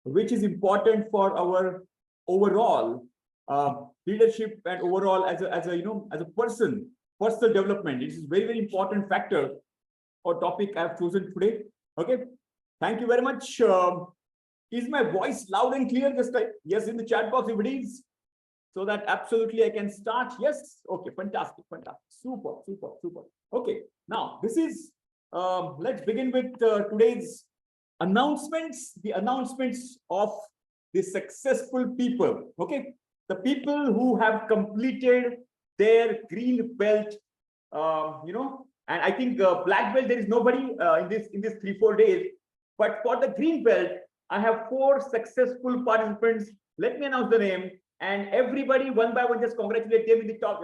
which is important for our overall leadership and overall as a as a personal development. It is very, very important factor or topic I have chosen today. Okay, thank you very much. Is my voice loud and clear? Just type yes in the chat box if it is, so that absolutely I can start. Yes. Okay, fantastic, super. Okay, now this is let's begin with today's announcements, the announcements of the successful people. Okay, the people who have completed their green belt, and I think black belt, there is nobody in this 3-4 days, but for the green belt I have 4 successful participants. Let me announce the name, and everybody one by one just congratulate them in the top,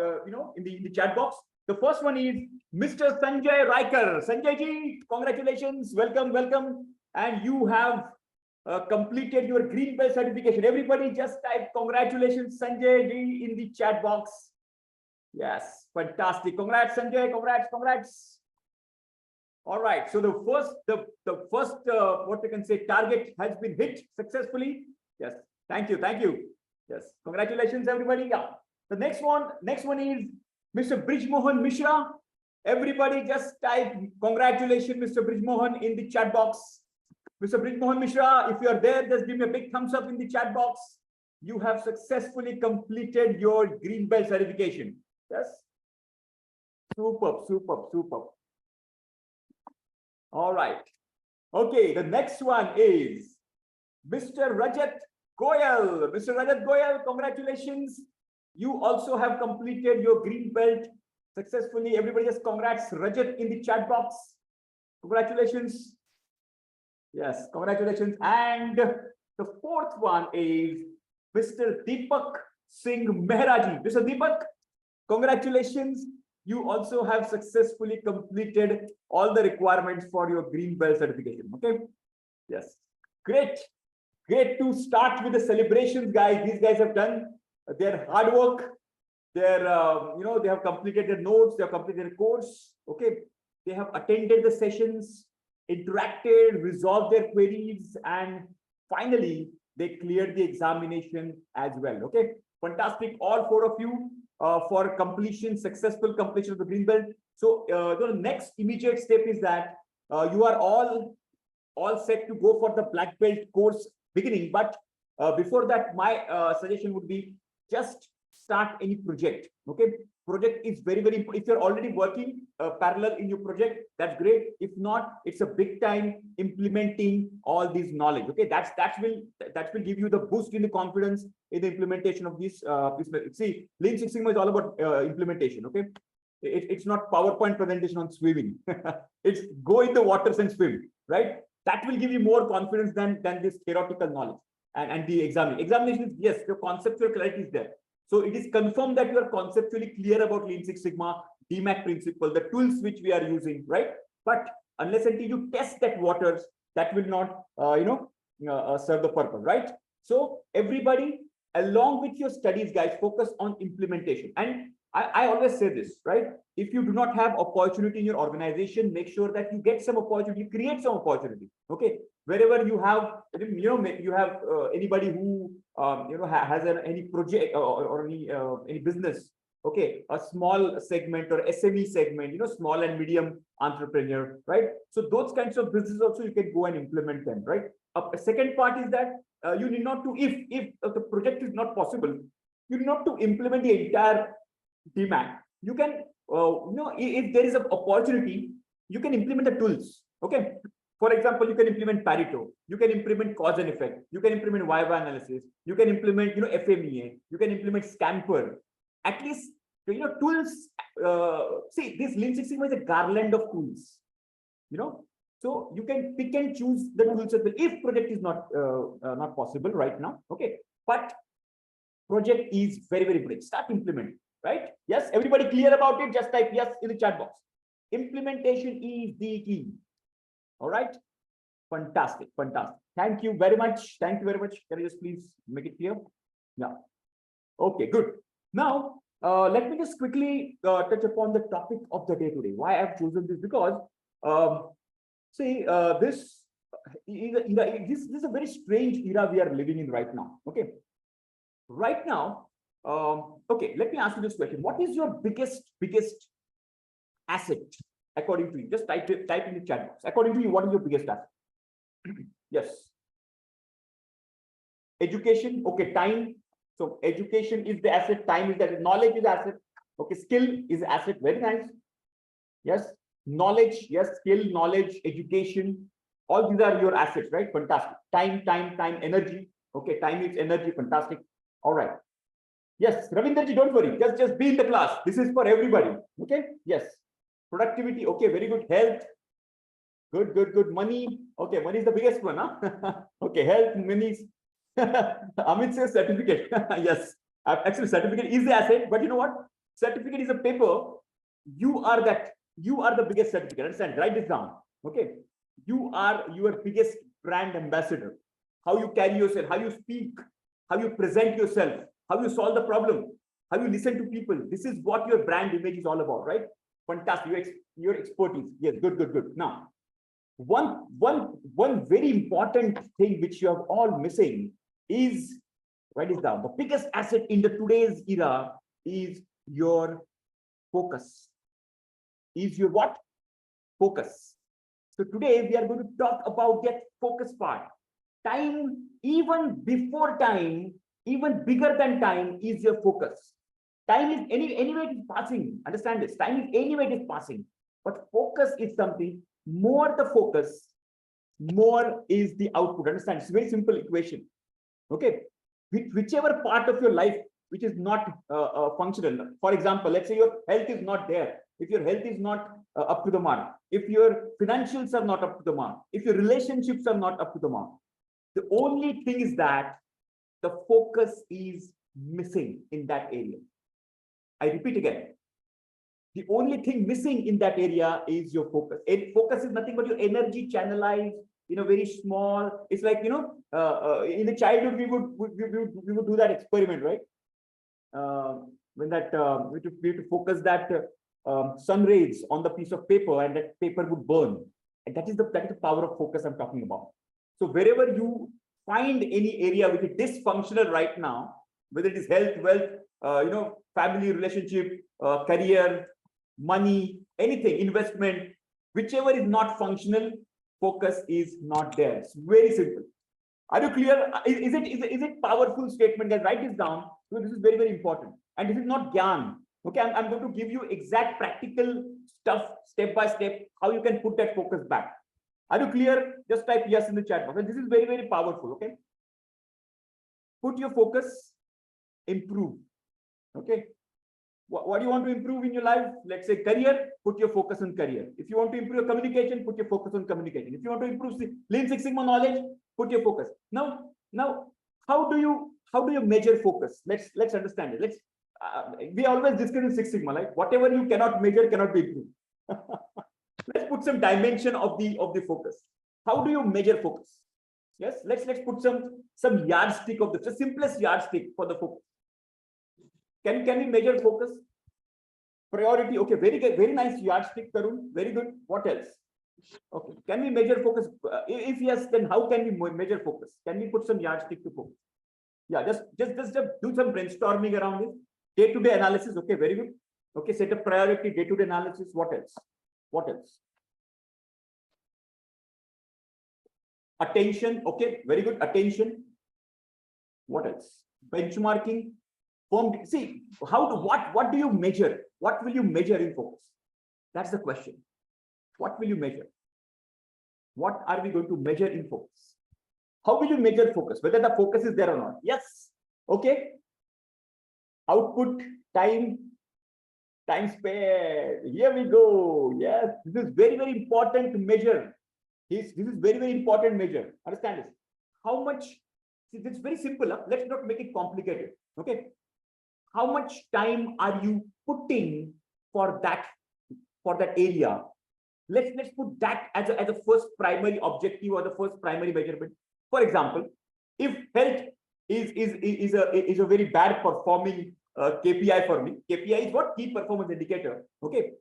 in the chat box. The first one is Mr. Sanjay Raikar. Sanjay ji, congratulations, welcome. And you have completed your green belt certification. Everybody just type congratulations Sanjay ji in the chat box. Yes, fantastic. Congrats Sanjay, congrats. All right, so the first what we can say target has been hit successfully. Yes, thank you. Yes, congratulations everybody. Yeah, the next one is Mr. Brijmohan Mishra. Everybody just type congratulations Mr. Brijmohan in the chat box. Mr. Brijmohan Mishra, if you are there, just give me a big thumbs up in the chat box. You have successfully completed your green belt certification. Yes, superb. All right. Okay, the next one is Mr. Rajat Goyal. Mr. Rajat Goyal, congratulations. You also have completed your green belt successfully. Everybody just congrats Rajat in the chat box. Congratulations. Yes, congratulations. And the fourth one is Mr. Deepak Singh Mehraji. Mr. Deepak, congratulations. You also have successfully completed all the requirements for your green belt certification. Okay. Yes. Great to start with the celebrations, guys. These guys have done their hard work. Their they have completed their notes, they have completed their course. Okay. They have attended the sessions, interacted, resolved their queries, and finally they cleared the examination as well. Okay. Fantastic. All 4 of you for successful completion of the green belt. So the next immediate step is that you are all set to go for the black belt course beginning. But before that, my suggestion would be just start any project. Okay, project is very, very important. If you're already working parallel in your project, that's great. If not, it's a big time implementing all these knowledge. Okay, that will give you the boost in the confidence in the implementation of this. See, Lean Six Sigma is all about implementation. Okay, it's not PowerPoint presentation on swimming. It's go in the waters and swim. Right, that will give you more confidence than this theoretical knowledge and the examination is, yes, the conceptual clarity is there. So it is confirmed that you are conceptually clear about Lean Six Sigma, DMAC principle, the tools which we are using, right? But unless until you test that waters, that will not, serve the purpose, right? So everybody, along with your studies, guys, focus on implementation. And I always say this, right? If you do not have opportunity in your organization, make sure that you get some opportunity, create some opportunity. Okay, wherever you have, you have anybody who has any project or any business. Okay, a small segment or SME segment, small and medium entrepreneur, right? So those kinds of businesses also you can go and implement them, right? A second part is that you need not to, if the project is not possible, you need not to implement the entire DMAC. You can, if there is an opportunity, you can implement the tools. Okay. For example, you can implement Pareto, you can implement cause and effect, you can implement YY analysis, you can implement, FMEA, you can implement Scamper. At least, tools. See, this Lean Six Sigma is a garland of tools. So you can pick and choose the tools if project is not possible right now. Okay, but project is very, very big. Start implementing. Right? Yes, everybody clear about it? Just type yes in the chat box. Implementation is the key. All right. Fantastic. Thank you very much. Can you just please make it clear? Yeah. Okay, good. Now, let me just quickly touch upon the topic of the day today. Why I've chosen this? Because, this is a very strange era we are living in right now. Okay, right now, okay, let me ask you this question: what is your biggest asset according to you? Just type in the chat box. According to you, what is your biggest asset? Yes. Education. Okay, time. So education is the asset, time is the asset, knowledge is the asset. Okay, skill is asset. Very nice. Yes, knowledge, yes, skill, knowledge, education, all these are your assets, right? Fantastic. Time, energy. Okay, time is energy, fantastic. All right. Yes, Ravinderji, don't worry. Just be in the class. This is for everybody. Okay. Yes. Productivity. Okay, very good. Health. Good. Money. Okay, money is the biggest one, huh? Okay, health, money. Amit says certificate. Yes. Actually, certificate is the asset, but you know what? Certificate is a paper. You are that. You are the biggest certificate. Understand? Write this down. Okay. You are your biggest brand ambassador. How you carry yourself, how you speak, how you present yourself, how you solve the problem, how you listen to people. This is what your brand image is all about, right? Fantastic. Your expertise. Yes, good. Now, one very important thing which you are all missing is, write this down. The biggest asset in the today's era is your focus. Is your what? Focus. So today we are going to talk about that focus part. Time, even before time, even bigger than time is your focus. Time is anyway it is passing. Understand this. Time is anyway it is passing. But focus is something, more the focus, more is the output. Understand? It's a very simple equation. Okay. Whichever part of your life which is not functional. For example, let's say your health is not there. If your health is not up to the mark, if your financials are not up to the mark, if your relationships are not up to the mark, the only thing is that the focus is missing in that area. I repeat again. The only thing missing in that area is your focus. Focus is nothing but your energy channelized, very small. It's like, in the childhood, we would do that experiment, right? When that we have to focus that sun rays on the piece of paper, and that paper would burn. And that is the power of focus I'm talking about. So wherever you find any area which is dysfunctional right now, whether it is health, wealth, family, relationship, career, money, anything, investment, whichever is not functional, focus is not there. It's very simple. Are you clear? Is it powerful statement? Guys, write this down. So this is very important. And this is not gyan. Okay, I'm going to give you exact practical stuff, step by step, how you can put that focus back. Are you clear? Just type yes in the chat box. And this is very powerful. Okay. Put your focus, improve. Okay. What do you want to improve in your life? Let's say career, put your focus on career. If you want to improve your communication, put your focus on communication. If you want to improve Lean Six Sigma knowledge, put your focus. Now, how do you measure focus? Let's understand it. We always discuss in Six Sigma, like whatever you cannot measure cannot be improved. Let's put some dimension of the focus. How do you measure focus? Yes, let's put some yardstick of the simplest yardstick for the focus. Can we measure focus? Priority. Okay, very good, very nice yardstick, Tarun. Very good. What else? Okay, can we measure focus? If yes, then how can we measure focus? Can we put some yardstick to focus? Yeah, just do some brainstorming around this. Day-to-day analysis. Okay, very good. Okay, set a priority, day-to-day analysis. What else? What else? Attention. Okay, very good. Attention. What else? Benchmarking. See, what do you measure? What will you measure in focus? That's the question. What will you measure? What are we going to measure in focus? How will you measure focus? Whether the focus is there or not? Yes. Okay. Output, time spared. Here we go. Yes, this is very important to measure. This is very important measure. Understand this? How much? See, it's very simple. Let's not make it complicated. Okay. How much time are you putting for that area? Let's put that as a first primary objective or the first primary measurement. For example, if health is a very bad performing KPI for me. KPI is what? Key performance indicator. Okay.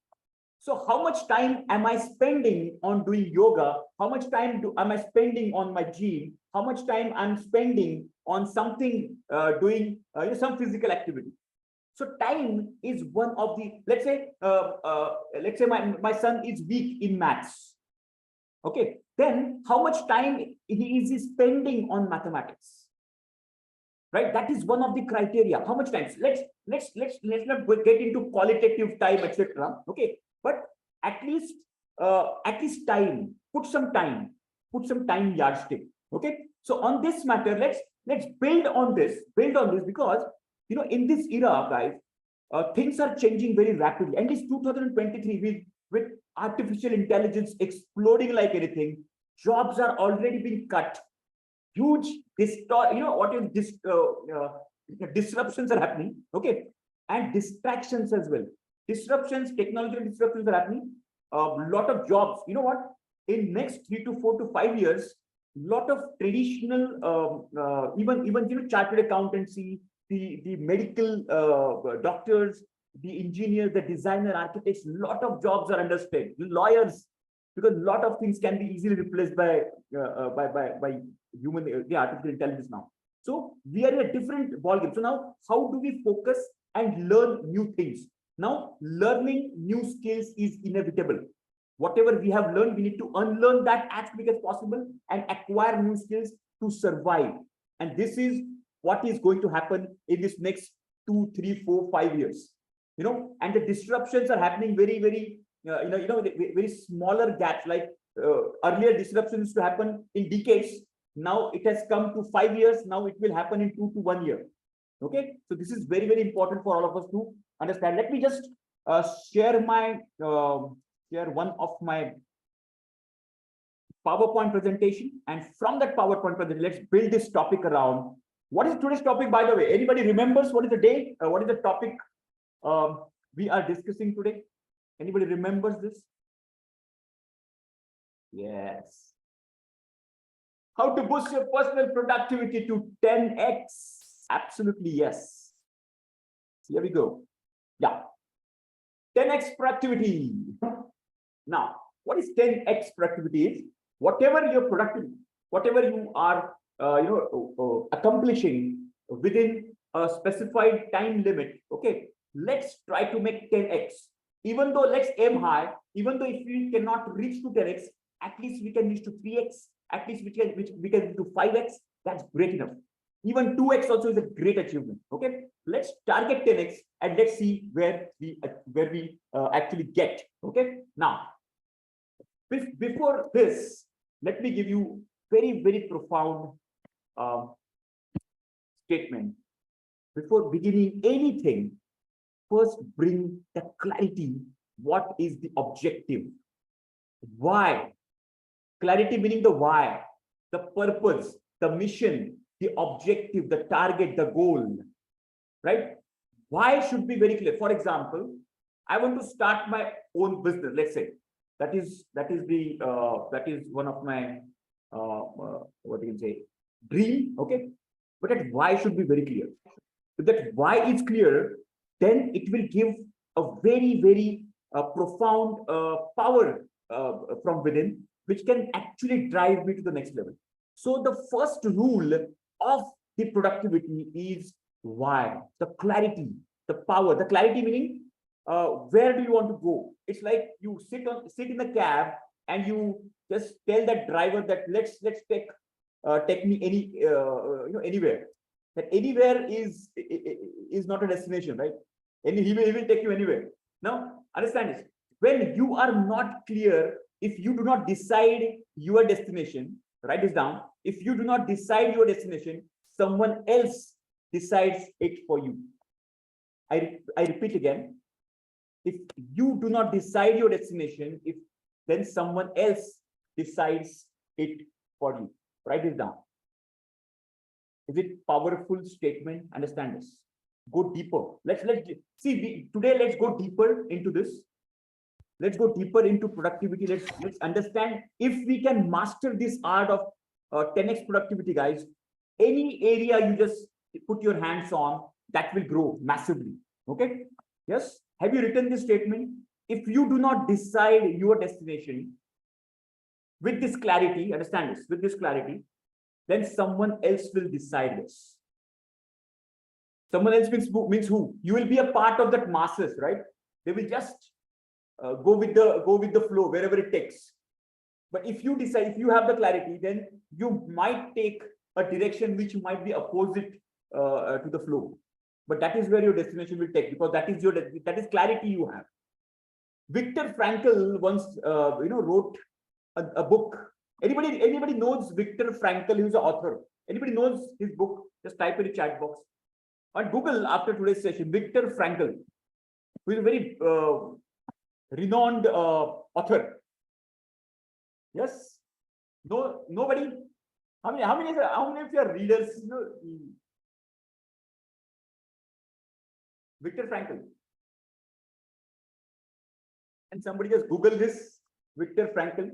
So how much time am I spending on doing yoga? How much time am I spending on my gym? How much time I'm spending on something doing some physical activity? So time is one of the, let's say my son is weak in maths. Okay, then how much time he is spending on mathematics? Right, that is one of the criteria. How much time? Let's not get into qualitative time, etc. Okay, but at least time. Put some time yardstick. Okay, so on this matter, let's build on this because in this era, guys, things are changing very rapidly. And this 2023 with artificial intelligence exploding like anything, jobs are already being cut. Huge disruptions are happening. Okay, and distractions as well. Technological disruptions are happening. A lot of jobs. You know what? In next 3 to 4 to 5 years, lot of traditional even chartered accountancy, the medical doctors, the engineers, the designer, architects, lot of jobs are under strain. Lawyers, because a lot of things can be easily replaced by human, the artificial intelligence now. So we are in a different ballgame. So now, how do we focus and learn new things? Now, learning new skills is inevitable. Whatever we have learned, we need to unlearn that as quick as possible and acquire new skills to survive. And this is what is going to happen in this next 2, 3, 4, 5 years. And the disruptions are happening very, very, very smaller gaps. Like earlier disruptions used to happen in decades. Now it has come to 5 years. Now it will happen in 2 to 1 year. Okay, so this is very, very important for all of us to understand. Let me just share one of my PowerPoint presentation, and from that PowerPoint presentation, let's build this topic around. What is today's topic, by the way? Anybody remembers what is the day? What is the topic we are discussing today? Anybody remembers this? Yes. How to boost your personal productivity to 10x? Absolutely, yes. Here we go. Yeah. 10x productivity. Now, what is 10x productivity? Is whatever your productivity, whatever you are accomplishing within a specified time limit. Okay, let's try to make 10x. Even though let's aim high, even though if we cannot reach to 10x, at least we can reach to 3x, at least we can reach to 5x. That's great enough. Even 2x also is a great achievement. Okay, let's target 10x and let's see where we actually get. Okay, now before this, let me give you very, very profound statement. Before beginning anything, first bring the clarity. What is the objective? Why? Clarity meaning the why, the purpose, the mission, the objective, the target, the goal, right? Why should be very clear. For example, I want to start my own business. Let's say that is one of my what you can say dream. Okay, but that why should be very clear. If that why is clear, then it will give a very, very profound power from within, which can actually drive me to the next level. So the first rule of the productivity is why, the clarity, the power. The clarity meaning where do you want to go? It's like you sit in the cab and you just tell that driver that let's take me anywhere. That anywhere is not a destination, right? And he will take you anywhere. Now understand this. When you are not clear, if you do not decide your destination, write this down. If you do not decide your destination, someone else decides it for you. I repeat again. If you do not decide your destination, then someone else decides it for you. Write this down. Is it powerful statement? Understand this. Go deeper. Let's see. Today, let's go deeper into this. Let's go deeper into productivity. Let's understand if we can master this art of 10x productivity, guys. Any area you just put your hands on, that will grow massively. Okay. Yes. Have you written this statement? if you do not decide your destination with this clarity, understand this, with this clarity, then someone else will decide this. Someone else means who? You will be a part of that masses, right? They will just go with the flow wherever it takes. But if you decide, if you have the clarity, then you might take a direction which might be opposite to the flow. But that is where your destination will take, because that is clarity you have. Viktor Frankl once wrote a book. Anybody knows Viktor Frankl? He was an author. Anybody knows his book? Just type in the chat box. On Google after today's session, Viktor Frankl, who is a very renowned author. Yes? No, nobody? How many of your readers know Viktor Frankl? And somebody just Google this, Viktor Frankl.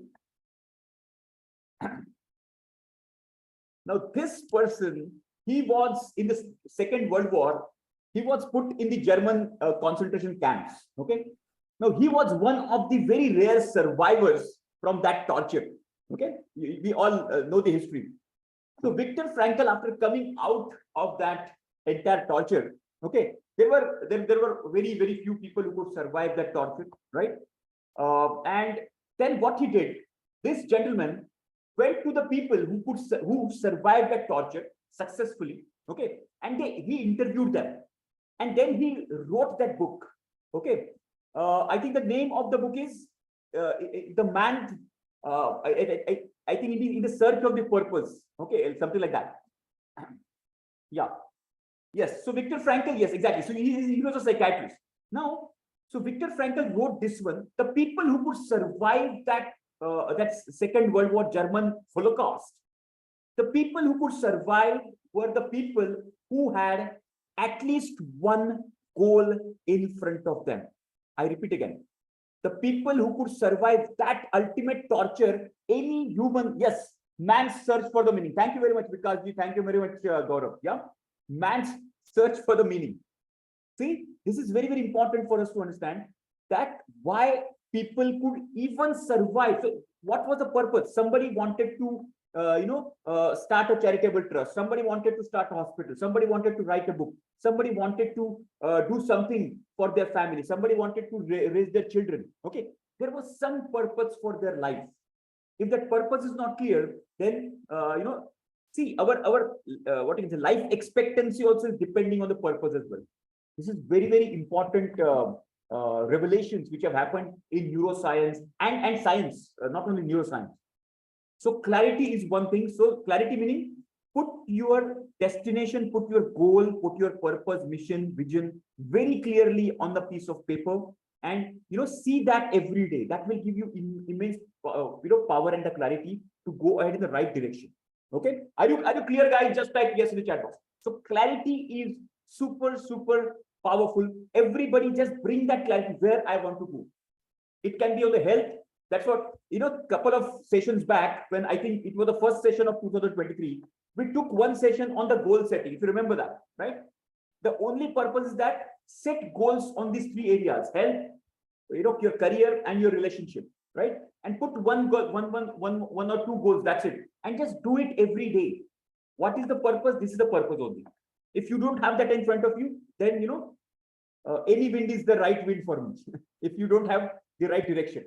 Now, this person, he was in the Second World War, he was put in the German concentration camps. Okay. Now, he was one of the very rare survivors from that torture. Okay. We all know the history. So, Viktor Frankl, after coming out of that entire torture, okay, there were very, very few people who could survive that torture, right? And then what he did, this gentleman went to the people who survived that torture successfully, okay, and he interviewed them, and then he wrote that book. Okay, I think the name of the book is the man. I think in the search of the purpose. Okay, something like that. Yeah. Yes. So Viktor Frankl, yes, exactly. So he was a psychiatrist. Now, so Viktor Frankl wrote this one. The people who could survive that Second World War German Holocaust, the people who could survive were the people who had at least one goal in front of them. I repeat again. The people who could survive that ultimate torture, any human, yes, man's search for the meaning. Thank you very much, Vikasji. Thank you very much, Gaurav. Yeah, man's search for the meaning. See, this is very, very important for us to understand that why people could even survive. So what was the purpose? Somebody wanted to, start a charitable trust. Somebody wanted to start a hospital. Somebody wanted to write a book. Somebody wanted to do something for their family. Somebody wanted to raise their children. Okay, there was some purpose for their life. If that purpose is not clear, then see our what is the life expectancy also is depending on the purpose as well. This is very, very important revelations which have happened in neuroscience and science, not only neuroscience. So clarity is one thing. So clarity meaning put your destination, put your goal, put your purpose, mission, vision very clearly on the piece of paper, and see that every day. That will give you immense power and the clarity to go ahead in the right direction. Okay, are you clear, guys? Just type yes in the chat box. So clarity is super powerful. Everybody just bring that clarity where I want to go. It can be on the health. That's what, couple of sessions back, when I think it was the first session of 2023, we took one session on the goal setting, if you remember that, right? The only purpose is that set goals on these three areas: health, your career and your relationship, right? And put one goal, one or two goals, that's it. And just do it every day. What is the purpose? This is the purpose only. If you don't have that in front of you, then, any wind is the right wind for me. If you don't have the right direction,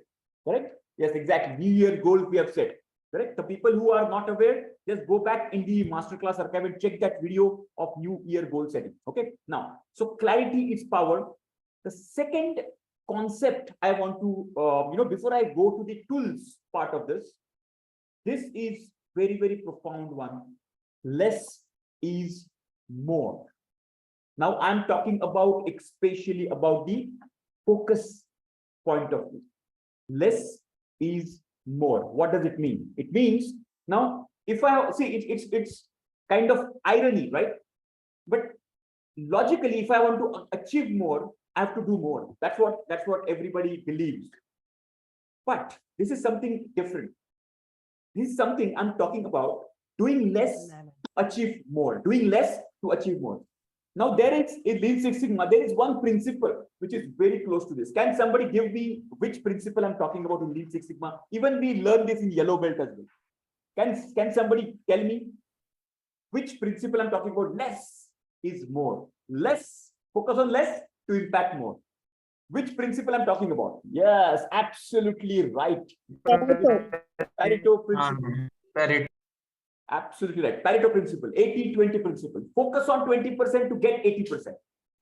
correct? Yes, exactly. New Year goals we have set, correct? The people who are not aware, just go back in the masterclass archive and check that video of New Year goal setting. Okay. Now, so clarity is power. The second concept I want to, before I go to the tools part of this is very, very profound one. Less is more. Now I'm talking about especially about the focus point of view. Less is more. What does it mean? It means now if I see it's kind of irony, right? But logically, if I want to achieve more, I have to do more. That's what everybody believes. But this is something different. This is something I'm talking about: doing less, achieve more. Doing less to achieve more. Now there is in Lean Six Sigma, there is one principle which is very close to this. Can somebody give me which principle I'm talking about in Lean Six Sigma? Even we learn this in yellow belt as well. Can somebody tell me which principle I'm talking about? Less is more. Less, focus on less to impact more. Which principle I'm talking about? Yes, absolutely right. Pareto principle. Pareto. Absolutely right. Pareto principle, 80-20 principle. Focus on 20% to get 80%.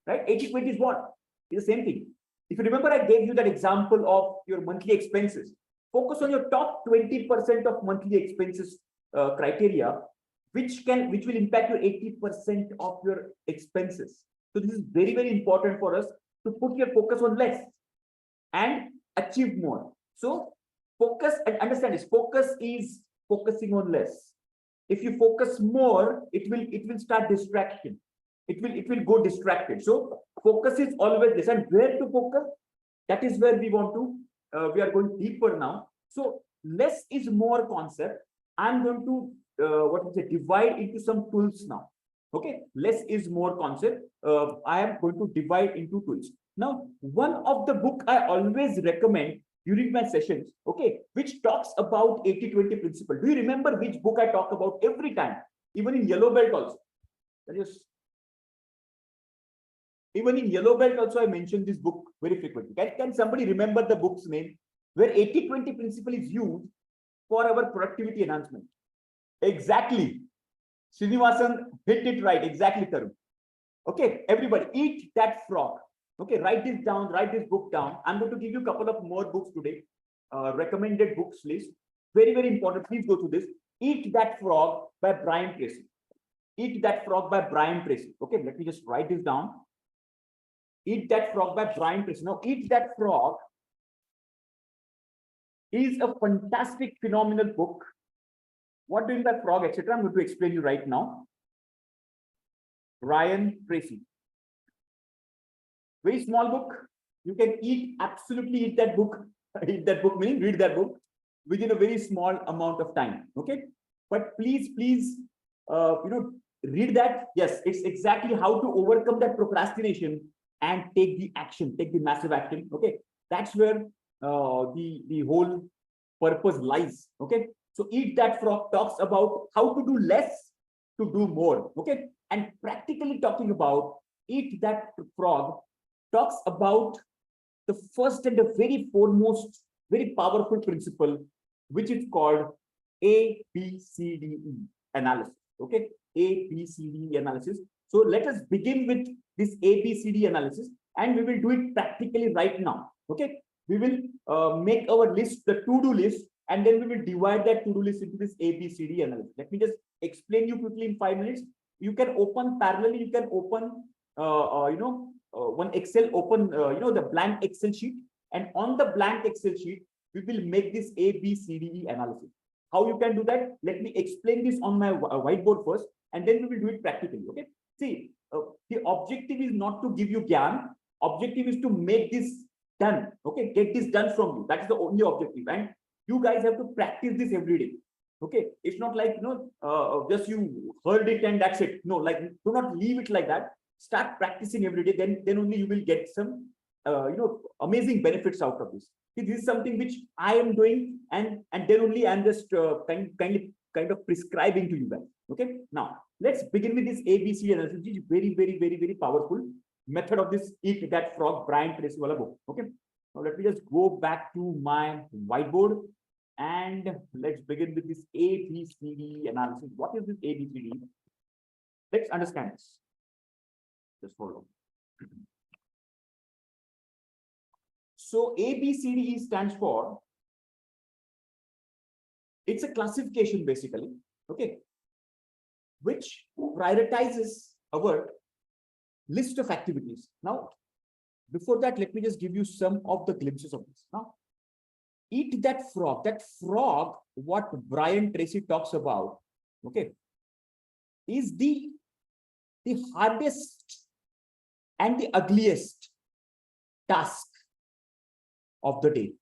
Right? 80-20 is what? It's the same thing. If you remember, I gave you that example of your monthly expenses. Focus on your top 20% of monthly expenses criteria, which will impact your 80% of your expenses. So this is very, very important for us to put your focus on less and achieve more. So focus and understand this. Focus is focusing on less. If you focus more, it will start distraction. It will go distracted. So focus is always less. And where to focus? That is where we want to. We are going deeper now. So less is more concept. I'm going to divide into some tools now. Okay, less is more concept. I am going to divide into tools. Now, one of the book I always recommend during my sessions, okay, which talks about 80-20 principle. Do you remember which book I talk about every time? Even in yellow belt also. Even in yellow belt also, I mentioned this book very frequently. Can somebody remember the book's name? Where 80-20 principle is used for our productivity enhancement. Exactly. Srinivasan hit it right. Exactly, Tarun. Okay, everybody, eat that frog. Okay, write this down, write this book down. I'm going to give you a couple of more books today. Recommended books list. Very, very important. Please go through this. Eat That Frog by Brian Tracy. Eat That Frog by Brian Tracy. Okay, let me just write this down. Eat That Frog by Brian Tracy. Now, Eat That Frog is a fantastic, phenomenal book. What doing that frog, etc. I'm going to explain you right now. Brian Tracy. Very small book. You can absolutely eat that book. Eat that book, meaning read that book within a very small amount of time. Okay. But please, read that. Yes, it's exactly how to overcome that procrastination and take the action, take the massive action. Okay. That's where the whole purpose lies. Okay. So Eat That Frog talks about how to do less to do more. Okay. And practically talking about Eat That Frog talks about the first and the very foremost, very powerful principle, which is called ABCDE analysis. Okay. ABCDE analysis. So let us begin with this ABCD analysis, and we will do it practically right now. Okay. We will make our list, the to-do list, and then we will divide that to-do list into this ABCD analysis. Let me just explain you quickly in 5 minutes. You can open parallelly, you can open, one Excel, open, the blank Excel sheet. And on the blank Excel sheet, we will make this ABCDE analysis. How you can do that? Let me explain this on my whiteboard first, and then we will do it practically. Okay. See, the objective is not to give you gyan. Objective is to make this done. Okay. Get this done from you. That is the only objective. And you guys have to practice this every day. Okay. It's not like, just you heard it and that's it. No, like, do not leave it like that. Start practicing every day. Then only you will get some, amazing benefits out of this. This is something which I am doing, and then only I'm just kind of prescribing to you guys. Okay. Now let's begin with this ABC analysis, which is very, very, very, very powerful method of this Eat That Frog, Brian Tracy wala book. Okay. Now let me just go back to my whiteboard and let's begin with this ABCD analysis. What is this ABCD? Let's understand this. Just follow. So ABCDE stands for, it's a classification basically, okay, which prioritizes our list of activities. Now, before that, let me just give you some of the glimpses of this. Now, Eat That Frog. That frog, what Brian Tracy talks about, okay, is the hardest and the ugliest task of the day.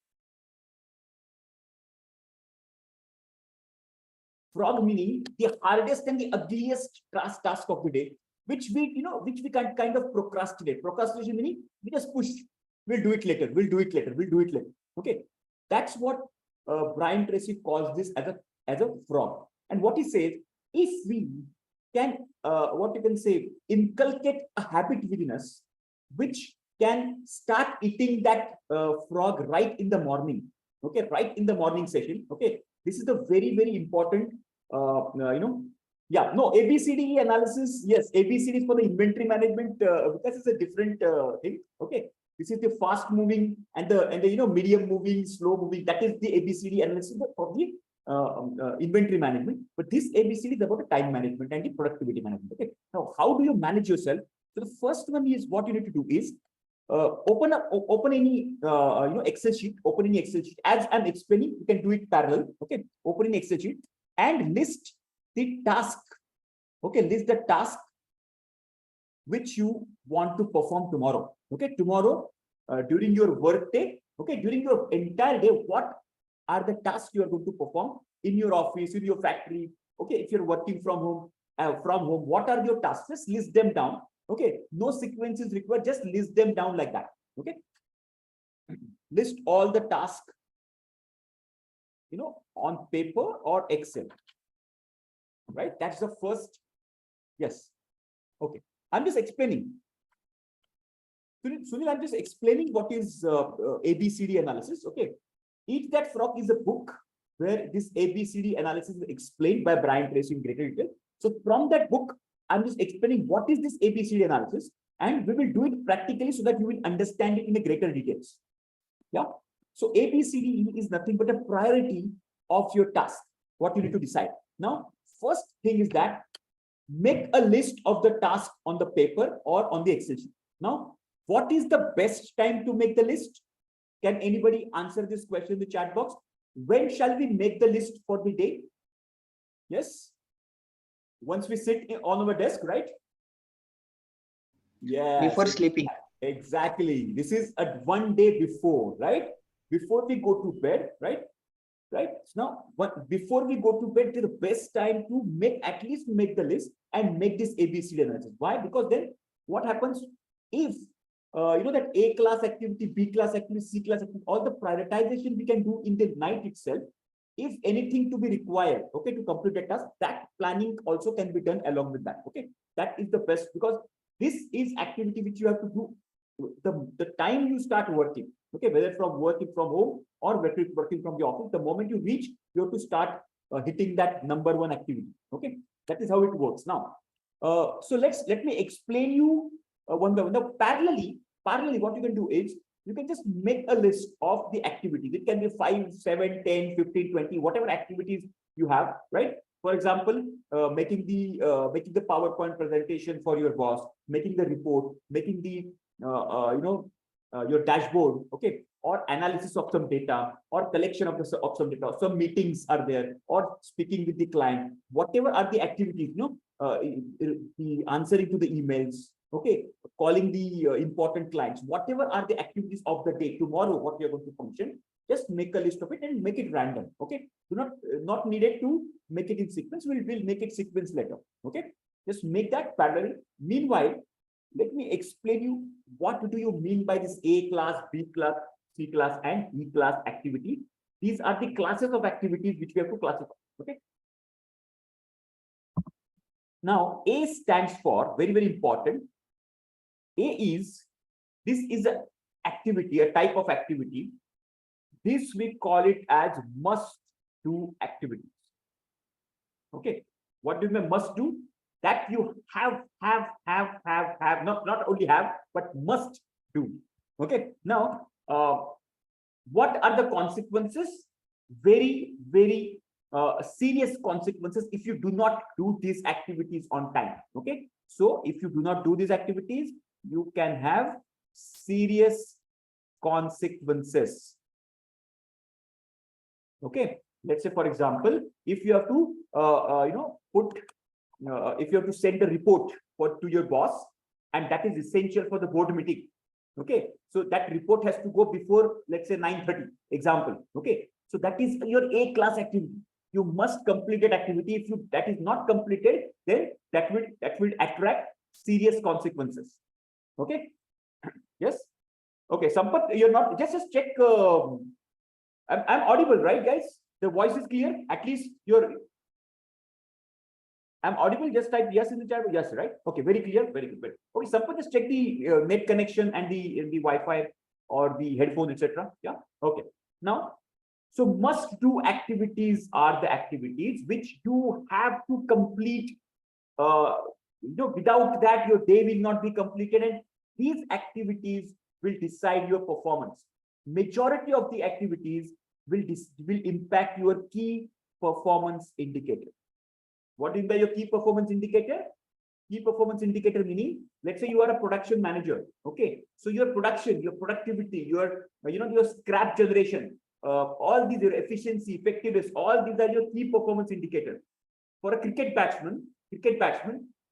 Frog meaning the hardest and the ugliest task of the day. which we can kind of procrastinate. Procrastination meaning we just push. We'll do it later. We'll do it later. We'll do it later. Okay, that's what Brian Tracy calls this as a frog. And what he says, if we can, what you can say, inculcate a habit within us, which can start eating that frog right in the morning. Okay, right in the morning session. Okay, this is the very important. Yeah, no, ABCD analysis. Yes, ABCD is for the inventory management because it's a different thing. Okay, this is the fast moving and the medium moving, slow moving. That is the ABCD analysis of the inventory management. But this ABCD is about the time management and the productivity management. Okay, now how do you manage yourself? So the first one is what you need to do is open any Excel sheet. Open any Excel sheet. As I'm explaining, you can do it parallel. Okay, open any Excel sheet and list the task. Okay, list the task which you want to perform tomorrow. Okay, tomorrow during your work day. Okay, during your entire day, what are the tasks you are going to perform in your office, in your factory? Okay, if you're working from home, what are your tasks? Just list them down. Okay, no sequence is required. Just list them down like that. Okay, list all the tasks, on paper or Excel. Right, that's the first. Yes. Okay, I'm just explaining. Sunil, I'm just explaining what is ABCD analysis. Okay, Eat That Frog is a book where this ABCD analysis is explained by Brian Tracy in greater detail. So from that book, I'm just explaining what is this ABCD analysis, and we will do it practically so that you will understand it in a greater details. Yeah. So ABCD is nothing but a priority of your task. What you need to decide. Now, first thing is that make a list of the task on the paper or on the Excel sheet. Now, what is the best time to make the list? Can anybody answer this question in the chat box? When shall we make the list for the day? Yes. Once we sit on our desk, right? Yeah. Before sleeping. Exactly. This is at one day before, right? Before we go to bed, right? Right. So now, before we go to bed, the best time to at least make the list and make this ABCD analysis. Why? Because then what happens if that A class activity, B class activity, C class activity, all the prioritization we can do in the night itself. If anything to be required, okay, to complete a task, that planning also can be done along with that. Okay, that is the best, because this is activity which you have to do the time you start working. Okay, whether from working from home or working from the office, the moment you reach, you have to start hitting that number one activity. Okay, that is how it works. Now, so let me explain you one by one. Now, parallelly, what you can do is you can just make a list of the activities. It can be 5, 7, 10, 15, 20, whatever activities you have, right? For example, making the PowerPoint presentation for your boss, making the report, making the your dashboard, okay, or analysis of some data, or collection of some data. Some meetings are there, or speaking with the client. Whatever are the activities, the answering to the emails, okay, calling the important clients. Whatever are the activities of the day tomorrow, what we are going to function, just make a list of it and make it random. Okay, do not needed to make it in sequence. We'll make it sequence later. Okay, just make that parallel. Meanwhile, let me explain you what do you mean by this A class, B class, C class, and E class activity. These are the classes of activities which we have to classify. Okay. Now, A stands for, very, very important. This is an activity, a type of activity. This we call it as must do activities. Okay. What do you mean must do? That you have, not only have, but must do. Okay. Now, what are the consequences? Very, very serious consequences if you do not do these activities on time. Okay. So if you do not do these activities, you can have serious consequences. Okay. Let's say, for example, if you have to, if you have to send a report to your boss, and that is essential for the board meeting. Okay, so that report has to go before, let's say, 9:30. Example. Okay, so that is your A class activity. You must complete that activity. If that is not completed, then that will attract serious consequences. Okay. Yes. Okay. Sampath, you're not, just check. I'm audible, right, guys? The voice is clear. At least I'm audible. Just type yes in the chat. Yes, right? Okay, very clear. Very good. Okay, Sampath, just check the net connection and the Wi-Fi or the headphone, etc. Yeah. Okay. Now, so must-do activities are the activities which you have to complete. Without that, your day will not be completed, and these activities will decide your performance. Majority of the activities will impact your key performance indicator. What do you mean by your key performance indicator? Key performance indicator meaning, let's say you are a production manager. Okay, so your production, your productivity, your your scrap generation, all these, your efficiency, effectiveness, all these are your key performance indicators. For a cricket batsman,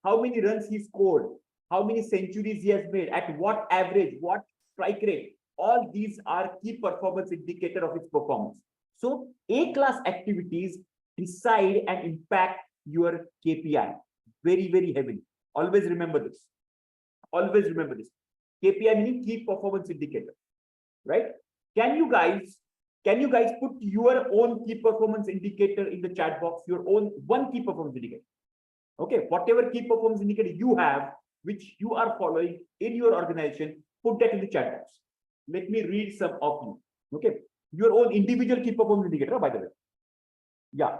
how many runs he scored, how many centuries he has made, at what average, what strike rate, all these are key performance indicator of his performance. So A-class activities decide and impact your KPI very, very heavily. Always remember this. Always remember this. KPI meaning key performance indicator, right? Can you guys put your own key performance indicator in the chat box? Your own one key performance indicator. Okay, whatever key performance indicator you have, which you are following in your organization, put that in the chat box. Let me read some of you. Okay, your own individual key performance indicator, by the way. Yeah.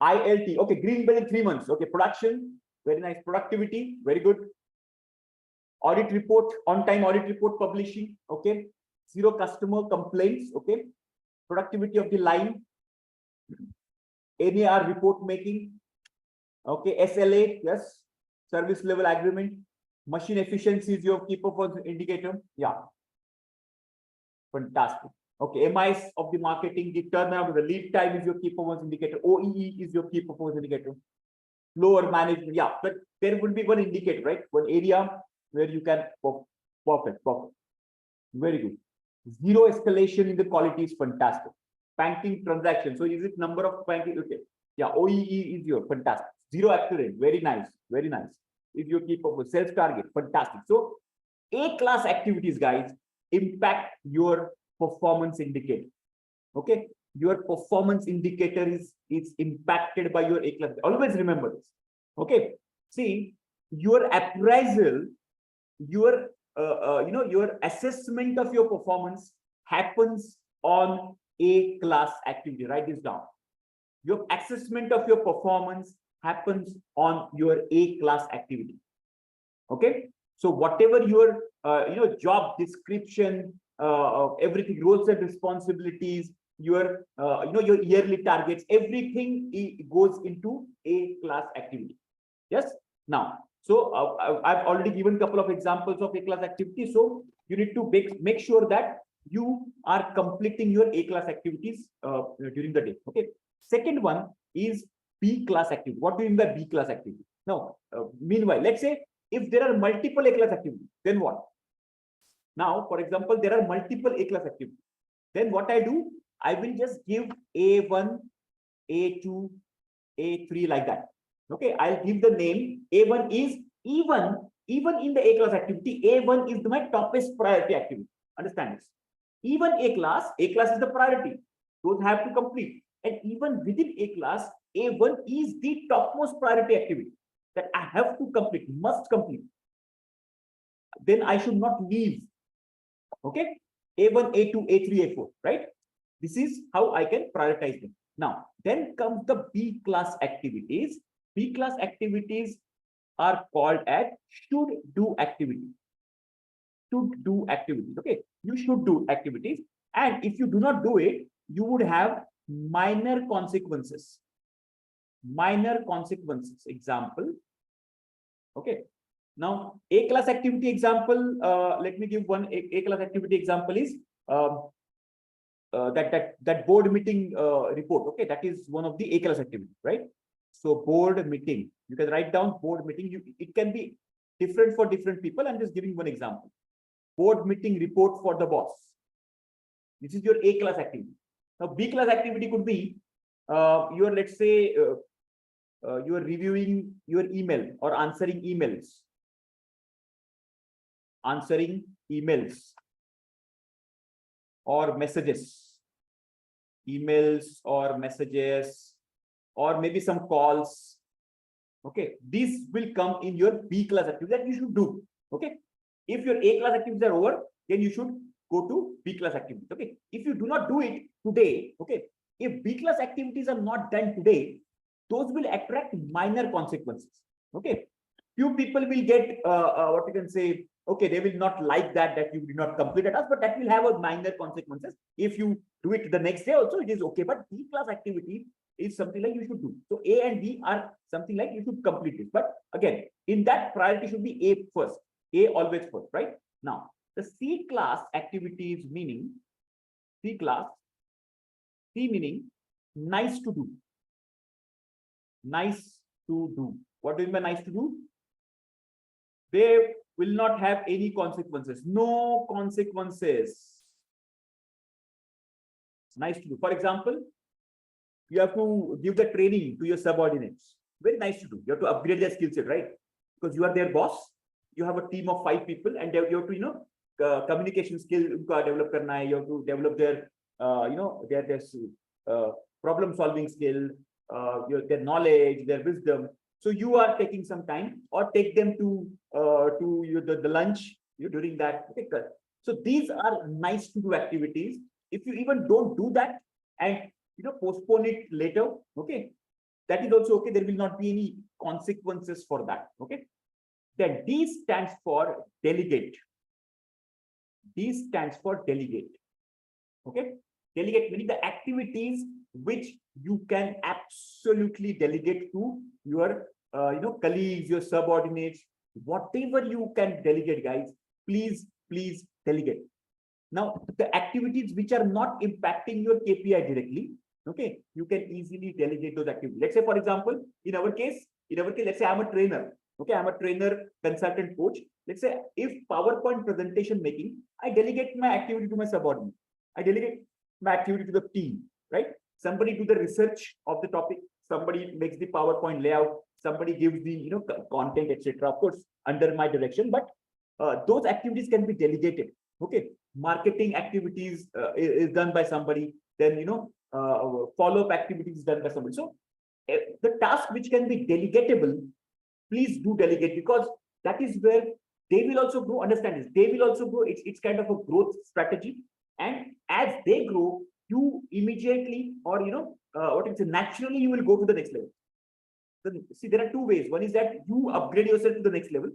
ILT. Okay, green belt in 3 months. Okay, production, very nice. Productivity, very good. Audit report, on-time audit report publishing. Okay, 0 customer complaints. Okay, productivity of the line. NAR report making. Okay, SLA, yes, service level agreement. Machine efficiency is your key performance indicator. Yeah, fantastic. Okay, MIS of the marketing, the turnaround, the lead time is your key performance indicator. OEE is your key performance indicator. Lower management, yeah, but there will be one indicator, right? One area where you can perfect. Very good. 0 escalation in the quality is fantastic. Banking transaction. So is it number of banking? Okay. Yeah, OEE is your fantastic. 0 accident. Very nice. Very nice. If you keep up with sales target, fantastic. So A-class activities, guys, impact your performance indicator. Okay. Your performance indicator is impacted by your A-class. Always remember this. Okay. See, your appraisal, your your assessment of your performance happens on A-class activity. Write this down. Your assessment of your performance happens on your A-class activity. Okay, so whatever your job description, everything, roles and responsibilities, your your yearly targets, everything goes into A-class activity. Yes. Now, so I've already given a couple of examples of A-class activity. So you need to make sure that you are completing your A-class activities during the day. Okay. Second one is B-class activity. What do you mean by B-class activity? Now, meanwhile, let's say if there are multiple A-class activities, then what? Now, for example, there are multiple A-class activities. Then what I do, I will just give A1, A2, A3 like that. Okay, I'll give the name. A1 is even in the A-class activity, A1 is my topest priority activity. Understand this? Even A-class is the priority. Those have to complete. And even within A-class, A1 is the topmost priority activity that I have to complete, must complete. Then I should not leave. Okay, A1, A2, A3, A4, right? This is how I can prioritize them. Now, then comes the B-class activities. B-class activities are called as should do activity. Should do activities. Okay, you should do activities, and if you do not do it, you would have minor consequences. Minor consequences. Example. Okay. Now, A-class activity example. Let me give one A-class activity example is that board meeting report. Okay, that is one of the A-class activity, right? So board meeting, you can write down board meeting. It can be different for different people. I'm just giving one example. Board meeting report for the boss. This is your A-class activity. Now B-class activity could be your, let's say, you are reviewing your email or answering emails, or messages, or maybe some calls. Okay, these will come in your B class activity that you should do. Okay, if your A class activities are over, then you should go to B class activities. Okay, if you do not do it today, okay, if B class activities are not done today, those will attract minor consequences. Okay, few people will get what you can say, okay, they will not like that you did not complete a task, but that will have a minor consequences. If you do it the next day also, it is okay, but B class activity is something like you should do. So A and B are something like you should complete it, but again, in that priority should be A first. A always first, right? Now the C class activities meaning C meaning nice to do. What do you mean by nice to do? They will not have any consequences. No consequences. Nice to do. For example, you have to give the training to your subordinates. Very nice to do. You have to upgrade their skill set, right? Because you are their boss. You have a team of 5 people, and you have to, communication skill develop karna hai. You have to develop their, their problem solving skill, their knowledge, their wisdom. So you are taking some time, or take them to the lunch during that. So these are nice to do activities. If you even don't do that and postpone it later, okay, that is also okay. There will not be any consequences for that. Okay. Then D stands for delegate. D stands for delegate. Okay. Delegate meaning the activities which you can absolutely delegate to your colleagues, your subordinates, whatever you can delegate, guys, please delegate. Now the activities which are not impacting your KPI directly, okay, you can easily delegate those activities. Let's say, for example, in our case, let's say I'm a trainer. Okay, I'm a trainer, consultant, coach. Let's say if PowerPoint presentation making, I delegate my activity to my subordinate. I delegate my activity to the team, right? Somebody do the research of the topic, somebody makes the PowerPoint layout, somebody gives the content, etc. Of course, under my direction, but those activities can be delegated. Okay, marketing activities is done by somebody. Then follow-up activities done by somebody. So the task which can be delegatable, please do delegate, because that is where they will also grow. Understand this, they will also grow. It's kind of a growth strategy, and as they grow, you immediately, or naturally, you will go to the next level. So, see, there are two ways. One is that you upgrade yourself to the next level,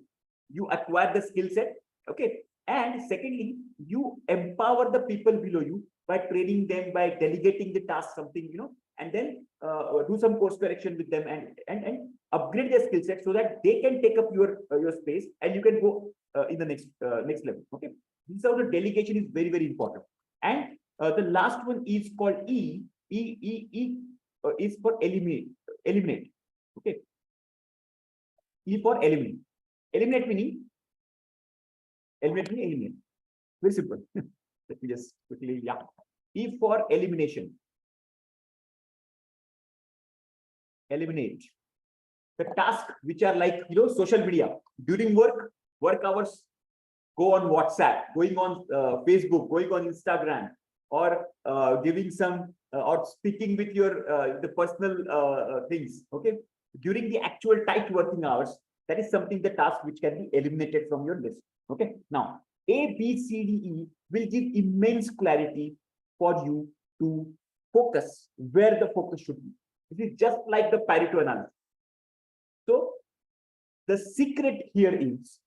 you acquire the skill set, okay, and secondly, you empower the people below you by training them, by delegating the task, something, and then do some course correction with them, and upgrade their skill set so that they can take up your space, and you can go in the next level. Okay, this is how the delegation is very, very important. And the last one is called E is for eliminate. Okay, E for eliminate. Eliminate meaning eliminate. Very simple. Let me just quickly, yeah. E for elimination. Eliminate the task which are like social media during work hours. Go on WhatsApp, going on Facebook, going on Instagram, or giving some or speaking with your the personal things. Okay, during the actual tight working hours, that is something, the task which can be eliminated from your list. Okay, now A, B, C, D, E will give immense clarity for you to focus where the focus should be. This is just like the Pareto analysis. So the secret here is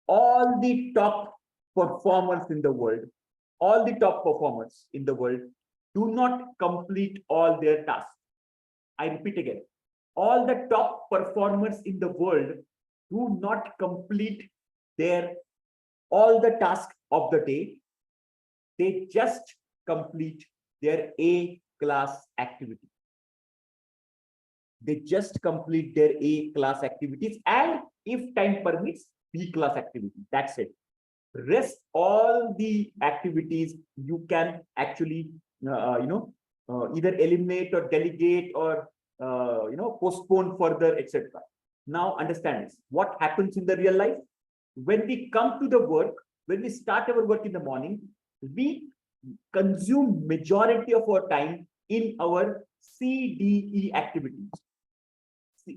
all the top performers in the world, do not complete all their tasks. I repeat again, all the top performers in the world do not complete all the tasks of the day. They just complete their A class activity. They just complete their A class activities, and if time permits, B class activity. That's it. Rest all the activities you can actually either eliminate or delegate, or postpone further, etc. Now understand this. What happens in the real life? When we come to the work, when we start our work in the morning, we consume majority of our time in our CDE activities.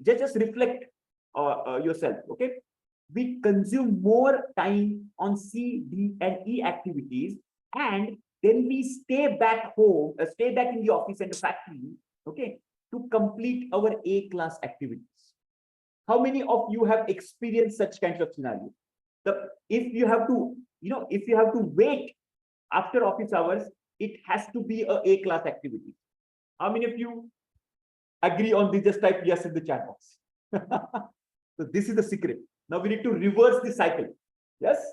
Just reflect yourself, okay? We consume more time on C, D, and E activities, and then we stay back home, stay back in the office and the factory, okay, to complete our A class activities. How many of you have experienced such kinds of scenario? If you have to, if you have to wait after office hours, it has to be a class activity. How many of you agree on this? Just type yes in the chat box. So this is the secret. Now we need to reverse the cycle. Yes.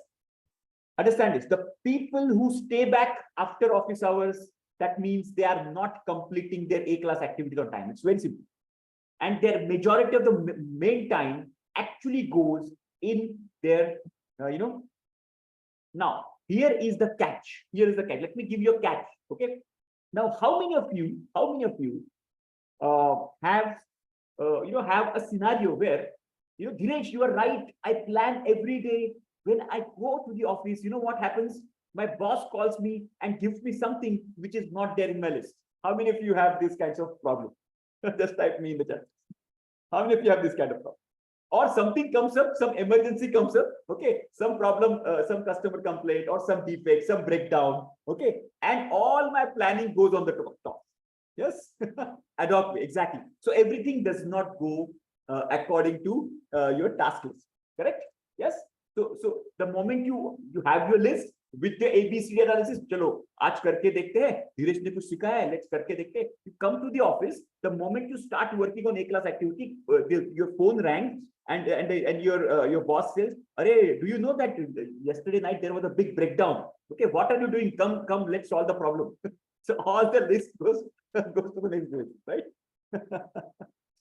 Understand this. The people who stay back after office hours, that means they are not completing their A class activities on time. It's very simple. And their majority of the main time actually goes in their, Now, here is the catch. Here is the catch. Let me give you a catch. Okay. Now, how many of you have a scenario where, Dinesh, you are right. I plan every day. When I go to the office, you know what happens? My boss calls me and gives me something which is not there in my list. How many of you have this kinds of problem? Just type me in the chat. How many of you have this kind of problem? Or something comes up, some emergency comes up, okay, some problem, some customer complaint or some defect, some breakdown, okay, and all my planning goes on the top. Yes, ad hoc way, exactly. So everything does not go according to your task list, correct? Yes. So the moment you have your list with the ABCD analysis, चलो आज करके देखते हैं, धीरेश ने कुछ सिखाया है, let's करके देखते हैं. You come to the office, the moment you start working on A class activity, your phone rang and your boss says, "Arey, do you know that yesterday night there was a big breakdown? Okay, what are you doing? Come, let's solve the problem." So all the list goes to the next day, right?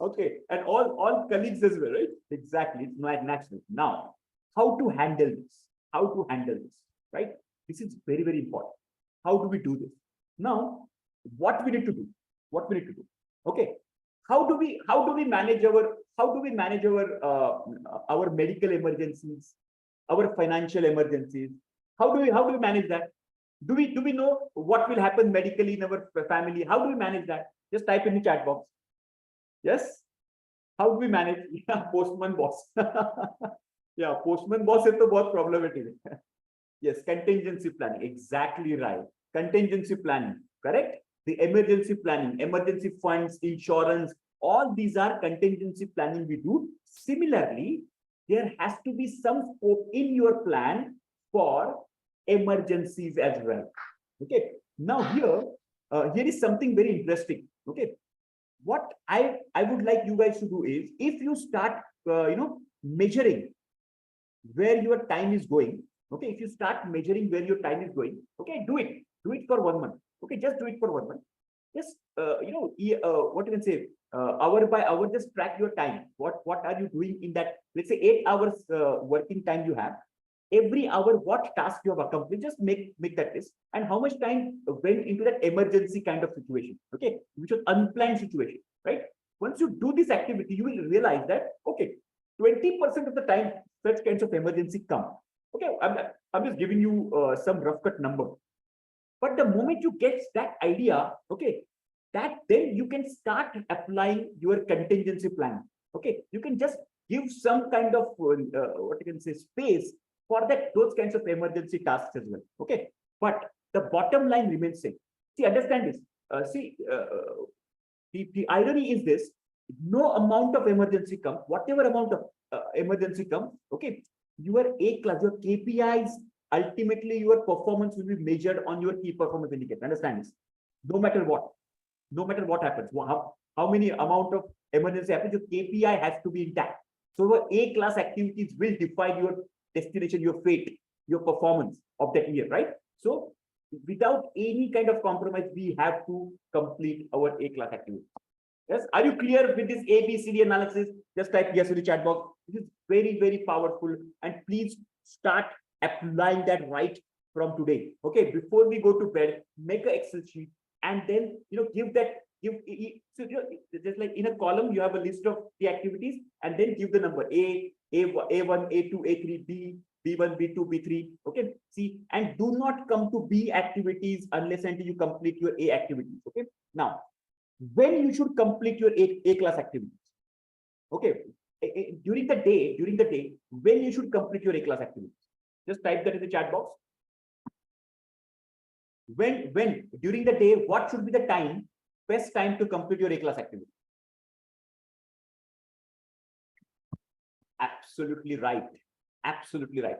Okay, and all colleagues as well, right? Exactly, it's not natural. Now, how to handle this? How to handle this, right? This is very, very important. How do we do this? Now, what we need to do? What we need to do? Okay, how do we manage our medical emergencies, our financial emergencies? How do we manage that? Do we know what will happen medically in our family? How do we manage that? Just type in the chat box. Yes. How do we manage? Yeah, postman boss. Yeah, postman boss is the बहुत problematic. Yes, contingency planning. Exactly right. Contingency planning. Correct. The emergency planning, emergency funds, insurance. All these are contingency planning we do. Similarly, there has to be some scope in your plan for emergencies as well. Okay. Now here is something very interesting. Okay. What I would like you guys to do is, if you start measuring where your time is going, okay, if you start measuring where your time is going, okay, do it for 1 month. Okay, just do it for 1 month. Just what you can say, hour by hour, just track your time. What are you doing in that, let's say 8 hours working time you have? Every hour, what task you have accomplished, just make that list, and how much time went into that emergency kind of situation, okay, which was unplanned situation, right? Once you do this activity, you will realize that, okay, 20% of the time such kinds of emergency come. Okay, I'm just giving you some rough cut number. But the moment you get that idea, okay, that then you can start applying your contingency plan. Okay, you can just give some kind of what you can say space for those kinds of emergency tasks as well. Okay, but the bottom line remains same. See, understand this. The irony is this: no amount of emergency comes, whatever amount of emergency comes, okay, your A class, your KPIs, ultimately your performance will be measured on your key performance indicator. Understand this? No matter what happens, how many amount of emergency happens, your KPI has to be intact. So your A class activities will define your destination, your fate, your performance of that year, right? So without any kind of compromise, we have to complete our A class activity. Yes, are you clear with this ABCD analysis? Just type yes in the chat box. This is very, very powerful, and please start applying that right from today. Okay, before we go to bed, make an Excel sheet, and then give So just like in a column, you have a list of the activities and then give the number A1, A2, A3, B1, B2, B3. Okay. See, and do not come to B activities unless until you complete your A activities. Okay. Now, when you should complete your A class activities? Okay. During the day, when you should complete your A class activities? Just type that in the chat box. When during the day, what should be the time, best time to complete your A class activity? Absolutely right. Absolutely right.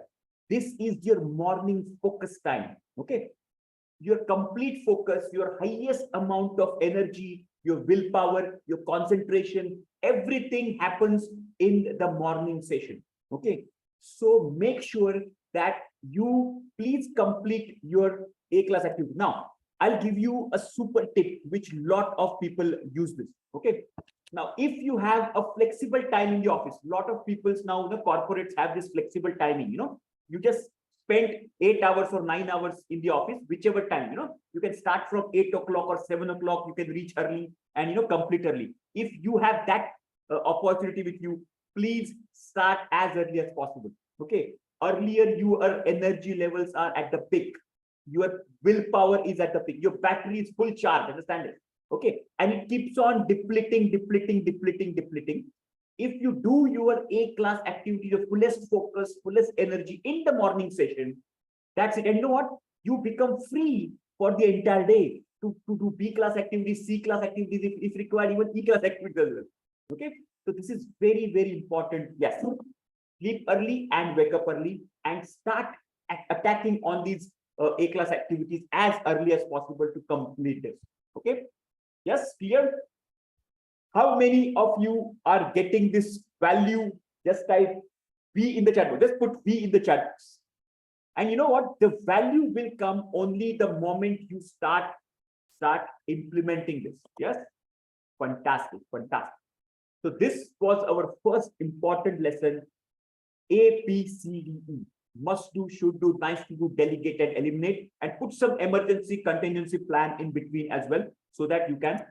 This is your morning focus time. Okay. Your complete focus, your highest amount of energy, your willpower, your concentration, everything happens in the morning session. Okay. So make sure that you please complete your A class activity. Now, I'll give you a super tip, which lot of people use this. Okay. Now, if you have a flexible time in the office, a lot of people now, the corporates have this flexible timing, you just spend 8 hours or 9 hours in the office, whichever time, you can start from 8 o'clock or 7 o'clock, you can reach early and, complete early. If you have that opportunity with you, please start as early as possible. Okay. Earlier, your energy levels are at the peak. Your willpower is at the peak. Your battery is full charge. Understand it? Okay. And it keeps on depleting. If you do your A class activity, the fullest focus, fullest energy in the morning session, that's it. And you know what? You become free for the entire day to do B class activities, C class activities, if required, even E class activities as well. Okay. So this is very, very important. Yes. Sleep early and wake up early and start attacking on these A class activities as early as possible to complete this. Okay. Yes, clear? How many of you are getting this value? Just type V in the chat box. Just put V in the chat box. And you know what? The value will come only the moment you start implementing this. Yes? Fantastic. So this was our first important lesson. A, B, C, D, E. Must do, should do, nice to do, delegate and eliminate, and put some emergency contingency plan in between as well, so that you can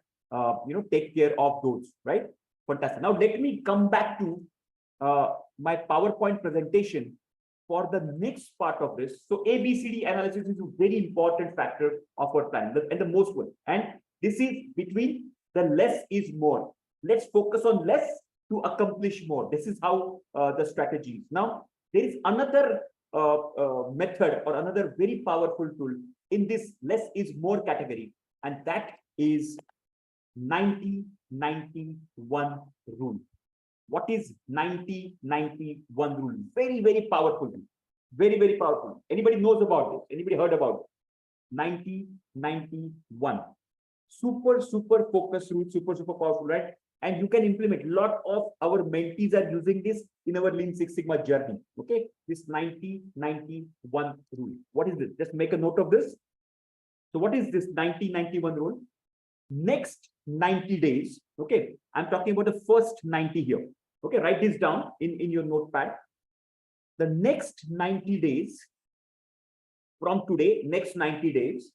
take care of those, right? Fantastic. Now let me come back to my PowerPoint presentation for the next part of this. So ABCD analysis is a very important factor of our plan, and the most one. And this is between the less is more. Let's focus on less to accomplish more. This is how the strategy is. Now, there is another method or another very powerful tool in this less is more category, and that is 90-91 rule. What is 90-91 rule? Very, very powerful. Very, very powerful. Anybody knows about this? Anybody heard about it? 90-91. Super focused rule, super powerful, right? And you can implement. A lot of our mentees are using this in our Lean Six Sigma journey. Okay, this 90-91 rule. What is this? Just make a note of this. So what is this 90-91 rule? Next 90 days. Okay, I'm talking about the first 90 here. Okay, write this down in your notepad. The next 90 days from today, next 90 days,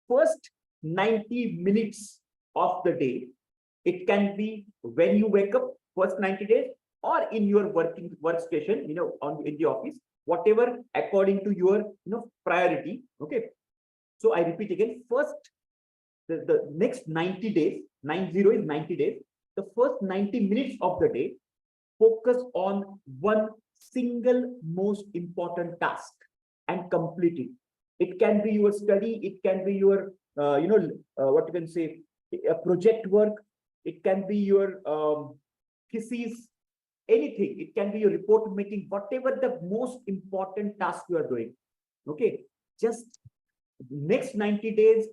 first 90 minutes of the day. It can be when you wake up, first 90 days, or in your workstation, in the office, whatever according to your priority. Okay. So I repeat again, first the next 90 days, 90 is 90 days, the first 90 minutes of the day, focus on one single most important task and complete it. It can be your study, it can be your what you can say, a project work, it can be your thesis, anything. It can be your report making, whatever the most important task you are doing. Okay, just next 90 days,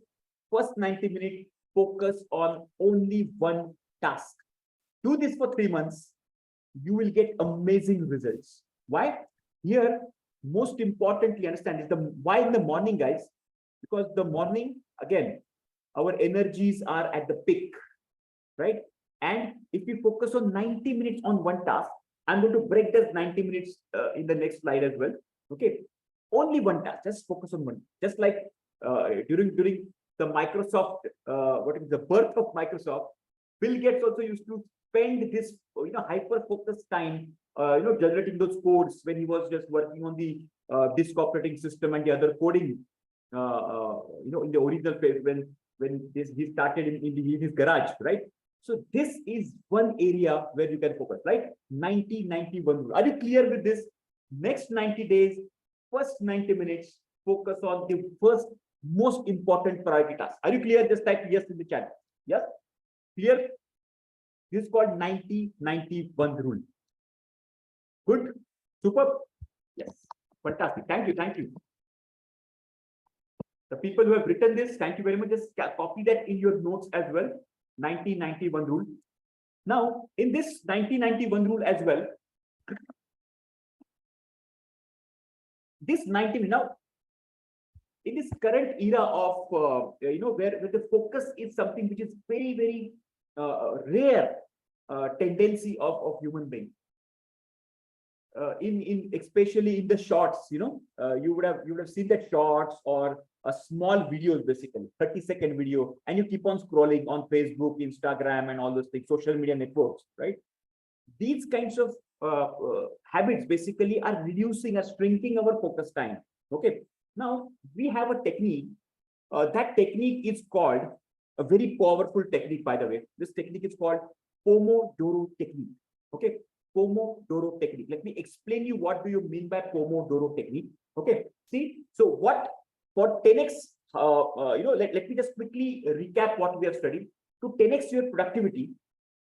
first 90 minutes, focus on only one task. Do this for 3 months. You will get amazing results. Why? Here, most importantly, understand is the why in the morning, guys, because the morning, again, our energies are at the peak, right? And if we focus on 90 minutes on one task, I'm going to break this 90 minutes in the next slide as well. Okay, only one task, just focus on one. Just like during the Microsoft, what is the birth of Microsoft, Bill Gates also used to spend this, hyper-focused time, generating those codes when he was just working on the disk operating system and the other coding, in the original phase when he started in his garage, right? So this is one area where you can focus, right? 90-91 rule. Are you clear with this? Next 90 days, first 90 minutes, focus on the first most important priority task. Are you clear? Just type yes in the chat. Yes? Clear? This is called 90-91 rule. Good? Super? Yes. Fantastic. Thank you. Thank you. The people who have written this, thank you very much. Just copy that in your notes as well. 90-91 rule. Now, in this 90-91 rule as well, this 90, now, in this current era of, where the focus is something which is very, very rare tendency of human being. Especially in the shorts, you would have seen that shorts or a small videos, basically 30-second video, and you keep on scrolling on Facebook, Instagram, and all those things, social media networks, right? These kinds of habits basically are reducing or shrinking our focus time. Okay, now we have a technique. That technique is called a very powerful technique, by the way. This technique is called Pomodoro technique. Okay, Pomodoro technique. Let me explain you what do you mean by Pomodoro technique. Okay, see, so what for 10x, let me just quickly recap what we have studied. To 10x your productivity,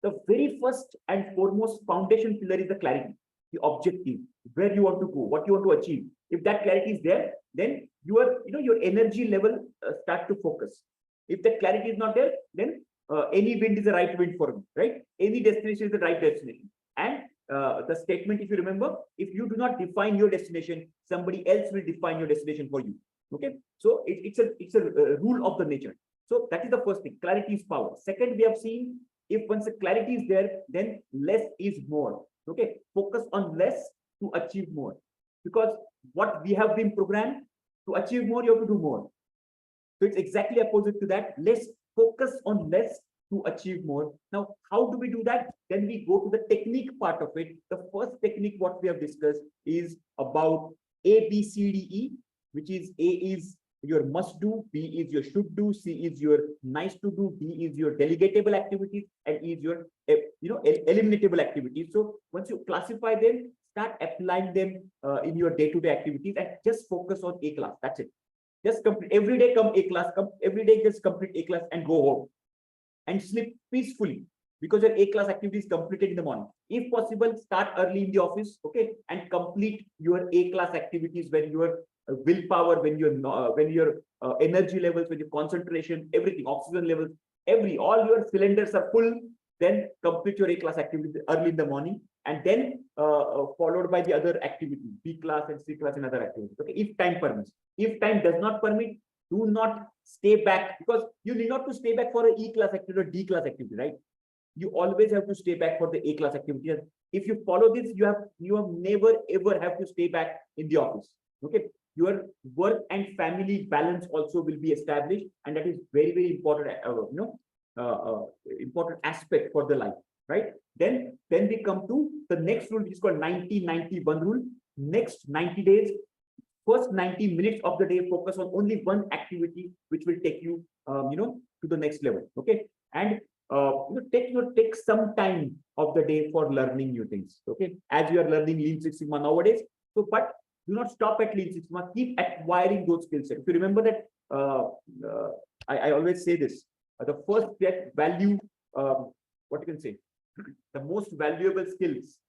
the very first and foremost foundation pillar is the clarity, the objective, where you want to go, what you want to achieve. If that clarity is there, then your energy level start to focus. If that clarity is not there, then any wind is the right wind for me, right? Any destination is the right destination. And the statement, if you remember, if you do not define your destination, somebody else will define your destination for you. Okay, so it's a rule of the nature. So that is the first thing. Clarity is power. Second, we have seen, if once the clarity is there, then less is more. Okay, focus on less to achieve more, because what we have been programmed to achieve more, you have to do more. So it's exactly opposite to that. Let's focus on less to achieve more. Now, how do we do that? Then we go to the technique part of it. The first technique what we have discussed is about A, B, C, D, E, which is A is your must do, B is your should do, C is your nice to do, D is your delegatable activities, and E is your eliminatable activities. So once you classify them, start applying them in your day-to-day activities, and just focus on A class. That's it. Just complete every day. Come A class. Come every day. Just complete A class and go home and sleep peacefully, because your A class activity is completed in the morning. If possible, start early in the office, okay, and complete your A class activities when your willpower, when your energy levels, when your concentration, everything, oxygen levels, all your cylinders are full. Then complete your A class activity early in the morning, and then followed by the other activities, B class and C class and other activities. Okay, if time permits. If time does not permit, do not stay back, because you need not to stay back for an E class activity or D class activity, right? You always have to stay back for the A class activity. If you follow this, you have never ever have to stay back in the office. Okay, your work and family balance also will be established, and that is very, very important. Important aspect for the life, right? Then we come to the next rule, which is called 90-91 rule. Next 90 days, first 90 minutes of the day, focus on only one activity which will take you to the next level. Okay, and take some time of the day for learning new things. Okay, as you are learning Lean Six Sigma nowadays, so but do not stop at Lean Six Sigma. Keep acquiring those skill sets. If you remember that, I always say this: the first value, what you can say, the most valuable skills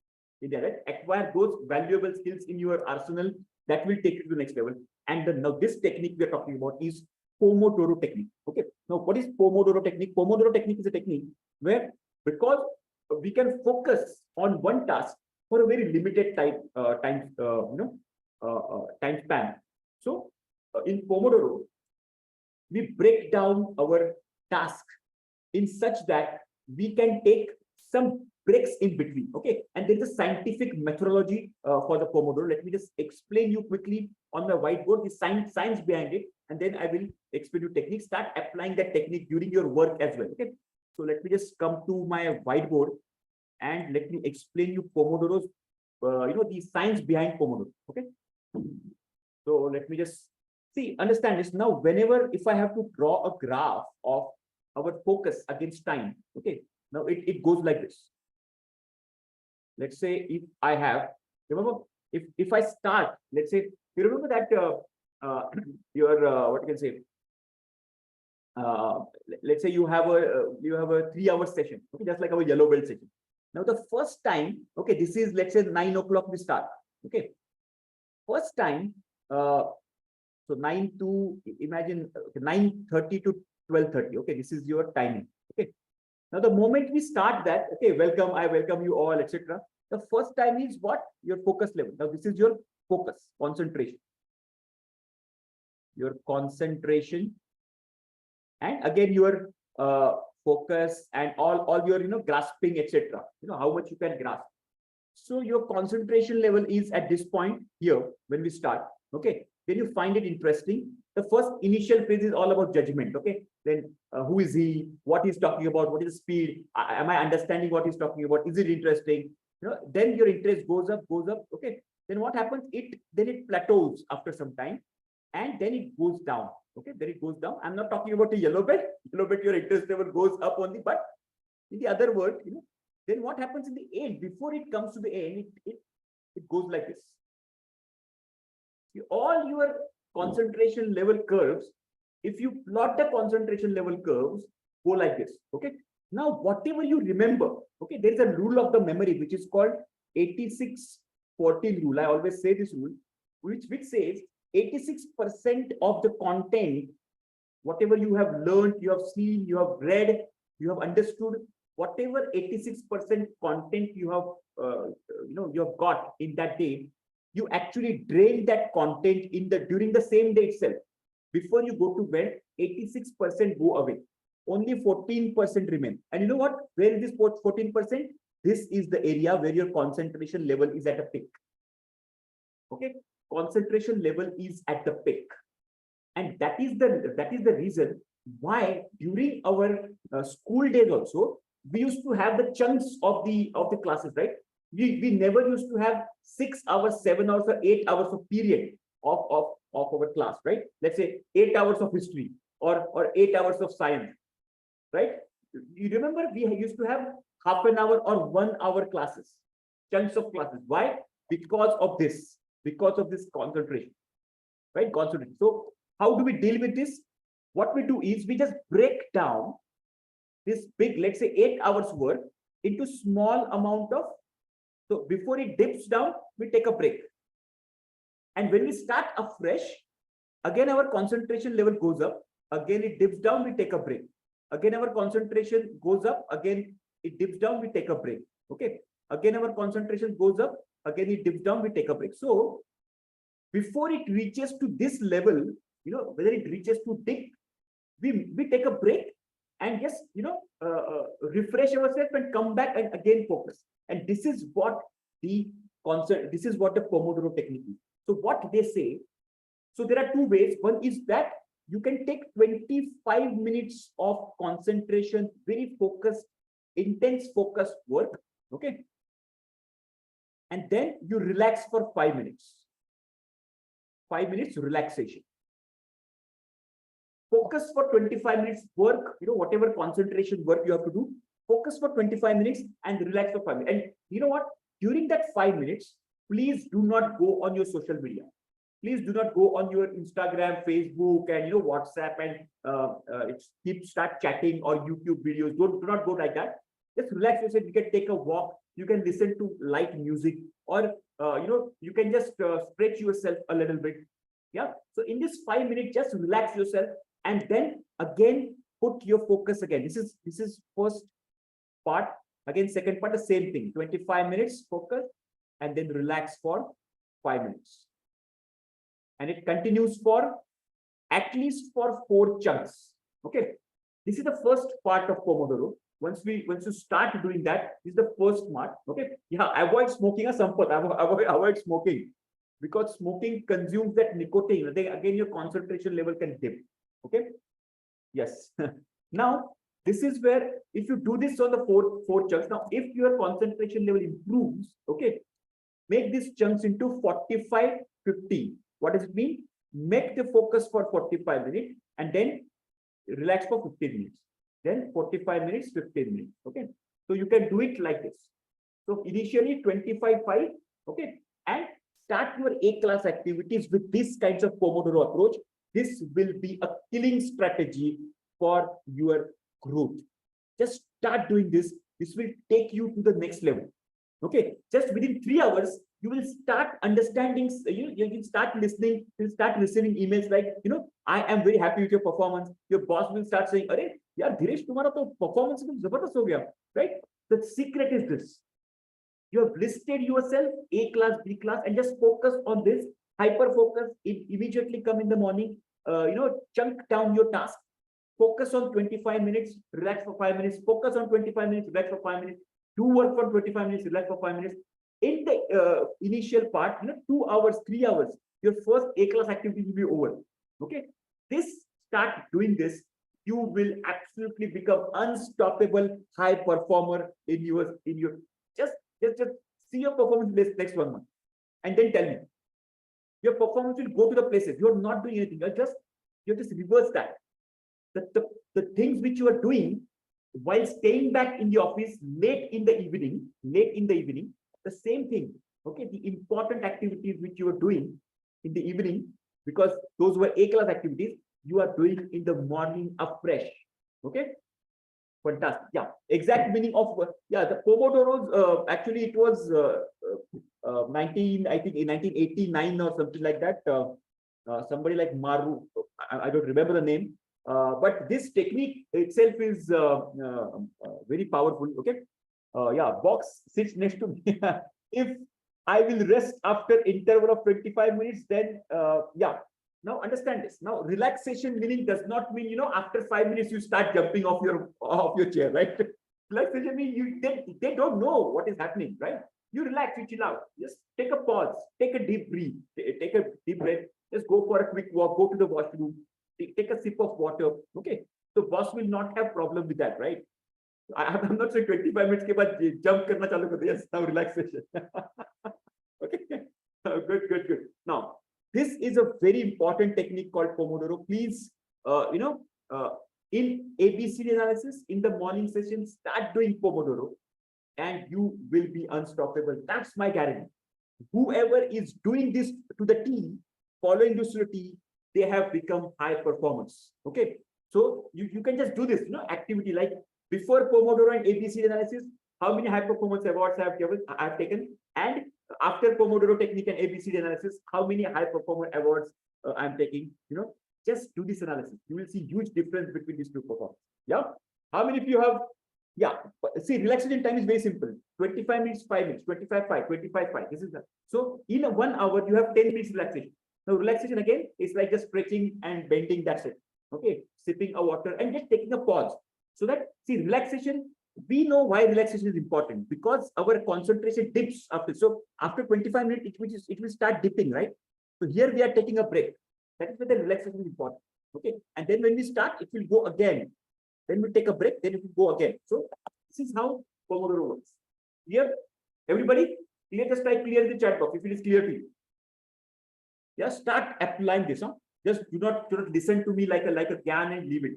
in there, right? Acquire those valuable skills in your arsenal that will take you to the next level. And now this technique we are talking about is Pomodoro technique. Okay, now what is Pomodoro technique? Pomodoro technique is a technique where, because we can focus on one task for a very limited time span. So in Pomodoro, we break down our task in such that we can take some breaks in between. Okay, and there is a scientific methodology for the Pomodoro. Let me just explain you quickly on the whiteboard the science behind it, and then I will explain you technique. Start applying that technique during your work as well. Okay. So let me just come to my whiteboard and let me explain you Pomodoro's, the science behind Pomodoro. Okay. So let me just see, understand this. Now, whenever if I have to draw a graph of our focus against time, okay, now it goes like this. Let's say if I have, remember, if I start, let's say, you remember that what you can say, let's say you have a 3-hour session, okay, just like our yellow belt session. Now the first time, okay, this is, let's say 9 o'clock we start, okay. First time, so 9 to, imagine 9:30 to 12:30, okay, this is your timing, okay. Now the moment we start that, okay, welcome, I welcome you all, etc. The first time is what? Your focus level. Now this is your focus, concentration. Your concentration, and again your focus and all your grasping, etc. How much you can grasp. So your concentration level is at this point here when we start. Okay, then you find it interesting. The first initial phase is all about judgment. Okay, then who is he? What he's talking about? What is the speed? Am I understanding what he's talking about? Is it interesting? Then your interest goes up. Okay, then what happens? Then it plateaus after some time, and then it goes down. Okay, then it goes down. I'm not talking about the yellow belt. Yellow belt, your interest level goes up only, but in the other word, then what happens in the end? Before it comes to the end, it goes like this. All your concentration level curves, if you plot the concentration level curves, go like this. Okay. Now, whatever you remember, okay, there is a rule of the memory which is called 86-14 rule. I always say this rule, which says 86% of the content, whatever you have learned, you have seen, you have read, you have understood, whatever 86% content you have, you have got in that day, you actually drain that content during the same day itself. Before you go to bed, 86% go away. Only 14% remain. And you know what? Where is this 14%? This is the area where your concentration level is at a peak. Okay, concentration level is at the peak, and that is the reason why during our school days also we used to have the chunks of the classes, right? We never used to have 6 hours, 7 hours, or 8 hours of period of our class, right? Let's say 8 hours of history or 8 hours of science, right? You remember we used to have half an hour or 1 hour classes, chunks of classes. Why? Because of this concentration, right? Concentration. So how do we deal with this? What we do is we just break down this big, let's say 8 hours work into small amount of, so before it dips down, we take a break. And when we start afresh, again our concentration level goes up, again it dips down, we take a break. Again our concentration goes up, again it dips down, we take a break. Okay, again our concentration goes up, again it dips down, we take a break. So before it reaches to this level, whether it reaches to dip, we take a break and just refresh ourselves and come back and again focus. And this is what the Pomodoro technique is. So what they say, so there are two ways. One is that you can take 25 minutes of concentration, very focused, intense focused work. Okay, and then you relax for 5 minutes. 5 minutes relaxation. Focus for 25 minutes work, whatever concentration work you have to do, focus for 25 minutes and relax for 5 minutes. And you know what? During that 5 minutes, please do not go on your social media. Please do not go on your Instagram, Facebook, and WhatsApp and start chatting or YouTube videos. Do not go like that. Just relax yourself. You can take a walk. You can listen to light music, or you can just stretch yourself a little bit. Yeah. So in this 5 minutes, just relax yourself, and then again put your focus again. This is first part. Again, second part, the same thing. 25 minutes focus, and then relax for 5 minutes. And it continues for at least for 4 chunks. Okay. This is the first part of Pomodoro. Once you start doing that, this is the first part. Okay. Yeah. Avoid smoking or Sampath. Avoid smoking. because smoking consumes that nicotine. Then again, your concentration level can dip. Okay. Yes. Now, this is where if you do this on the four chunks, now if your concentration level improves, okay, make these chunks into 45, 50. What does it mean? Make the focus for 45 minutes and then relax for 15 minutes. Then 45 minutes, 15 minutes. Okay. So you can do it like this. So initially 25-5, okay, and start your A-class activities with this kinds of Pomodoro approach. This will be a killing strategy for your growth. Just start doing this. This will take you to the next level. Okay, just within 3 hours, you will start understanding. You will start listening. You will start receiving emails like, I am very happy with your performance. Your boss will start saying, "Arey, yaar, Dhiresh, tumhara to performance mein zabardast ho gaya." Right? The secret is this. You have listed yourself A class, B class, and just focus on this. Hyper focus. Immediately come in the morning. Chunk down your task. Focus on 25 minutes. Relax for 5 minutes. Focus on 25 minutes. Relax for 5 minutes. Do work for 25 minutes. Relax for 5 minutes. In the initial part, 2 hours, 3 hours, your first A class activity will be over. Okay. Start doing this. You will absolutely become unstoppable high performer in your just see your performance list next 1 month and then tell me. Your performance will go to the places. You're not doing anything. You just reverse that. The things which you are doing while staying back in the office late in the evening, the same thing. Okay, the important activities which you are doing in the evening, because those were A-class activities, you are doing in the morning afresh. Okay. Fantastic. Yeah, exact meaning of the Pomodoros. Actually, it was 1989 or something like that. Somebody like Maru, I don't remember the name, but this technique itself is very powerful. Okay. Box sits next to me. If I will rest after interval of 25 minutes, then Now understand this. Now relaxation meaning does not mean after 5 minutes you start jumping off your chair, right? Relaxation means they don't know what is happening, right? You relax, you chill out. Just take a pause, take a deep breath. Just go for a quick walk, go to the washroom, take a sip of water. Okay, so boss will not have problem with that, right? I'm not saying 25 minutes ke baad jump karna chalu kar diya. Yes, now relaxation. Okay, good. Now, this is a very important technique called Pomodoro. Please, in ABCD analysis, in the morning session, start doing Pomodoro and you will be unstoppable. That's my guarantee. Whoever is doing this to the T, following this to the T, they have become high performers. Okay. So you can just do this, activity like before Pomodoro and ABCD analysis, how many high performance awards I have taken, and after Pomodoro technique and ABCD analysis, how many high performer awards I'm taking. Just do this analysis. You will see huge difference between these two performers. Yeah. How many of you have? Yeah. See, relaxation time is very simple. 25 minutes, 5 minutes, 25, 5, 25, 5. This is that. So in 1 hour, you have 10 minutes relaxation. Now relaxation again is like just stretching and bending. That's it. Okay. Sipping a water and just taking a pause. So that, see, relaxation, we know why relaxation is important, because our concentration dips after. So after 25 minutes, it will start dipping, right? So here we are taking a break. That is where the relaxation is important. Okay. And then when we start, it will go again. Then we take a break, then it will go again. So this is how Pomodoro works. Clear? Everybody? Clear? Just type clear in the chat box if it is clear to you. Yeah, start applying this. Just do not listen to me like a gyan and leave it.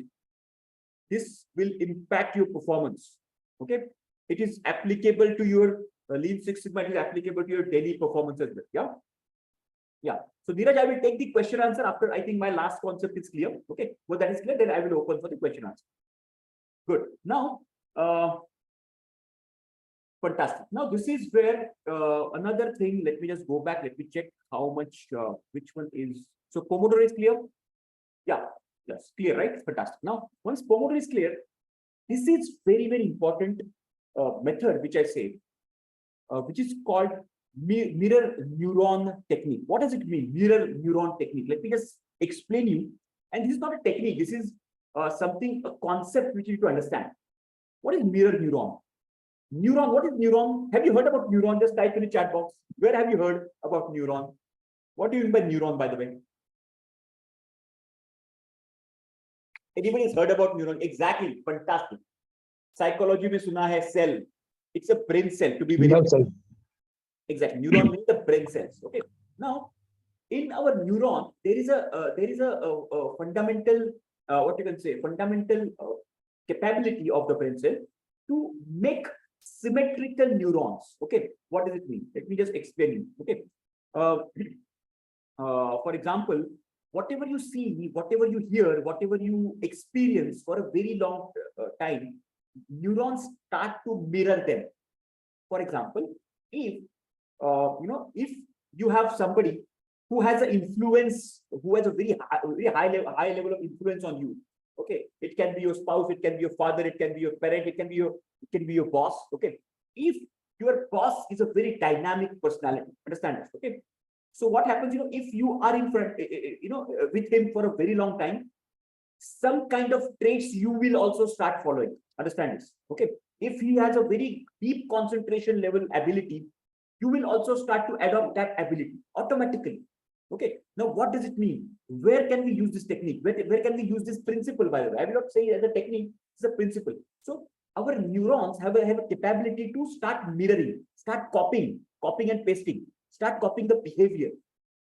This will impact your performance. Okay, it is applicable to your Lean Six Sigma. It is applicable to your daily performance as well. Yeah. So Neeraj, I will take the question answer after I think my last concept is clear. Okay, well that is clear. Then I will open for the question answer. Good. Now, fantastic. Now this is where another thing. Let me just go back. Let me check how much. Which one is so Pomodoro is clear? Yeah. Yes, clear, right? Fantastic. Now, once Pomodoro is clear, this is very, very important method, which I say, which is called mirror neuron technique. What does it mean? Mirror neuron technique. Let me just explain you. And this is not a technique. This is a concept which you need to understand. What is mirror neuron? Neuron, what is neuron? Have you heard about neuron? Just type in the chat box. Where have you heard about neuron? What do you mean by neuron, by the way? Anybody has heard about neuron? Exactly. Fantastic. Psychology में सुना है cell. It's a brain cell, to be very exactly. Neuron means the brain cells. Okay. Now, in our neuron, there is a fundamental what you can say fundamental capability of the brain cell to make symmetrical neurons. Okay. What does it mean? Let me just explain you. Okay. For example, whatever you see, whatever you hear, whatever you experience for a very long time, neurons start to mirror them. For example, if if you have somebody who has an influence, who has a very high level of influence on you, okay, it can be your spouse, it can be your father, it can be your parent, it can be your boss. Okay, if your boss is a very dynamic personality, understand this? Okay, so what happens, if you are in front, with him for a very long time, some kind of traits you will also start following. Understand this? Okay, if he has a very deep concentration level ability, you will also start to adopt that ability automatically. Okay, now what does it mean? Where can we use this technique? Where can we use this principle? By the way, I will not say as a technique, it's a principle. So our neurons have a capability to start mirroring, start copying and pasting, start copying the behavior.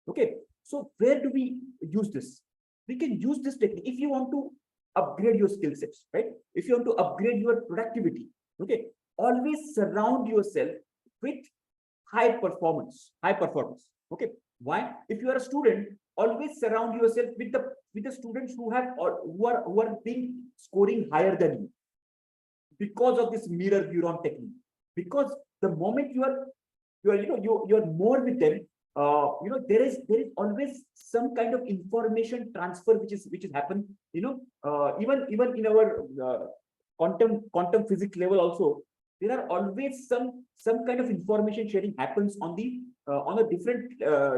Okay, so where do we use this? We can use this technique if you want to upgrade your skill sets, right? If you want to upgrade your productivity, okay, always surround yourself with high performance. Okay, why? If you are a student, always surround yourself with the students who are being scoring higher than you, because of this mirror neuron technique. Because the moment you are more with them, there is always some kind of information transfer which is happened. Even in our quantum physics level also, there are always some kind of information sharing happens on the different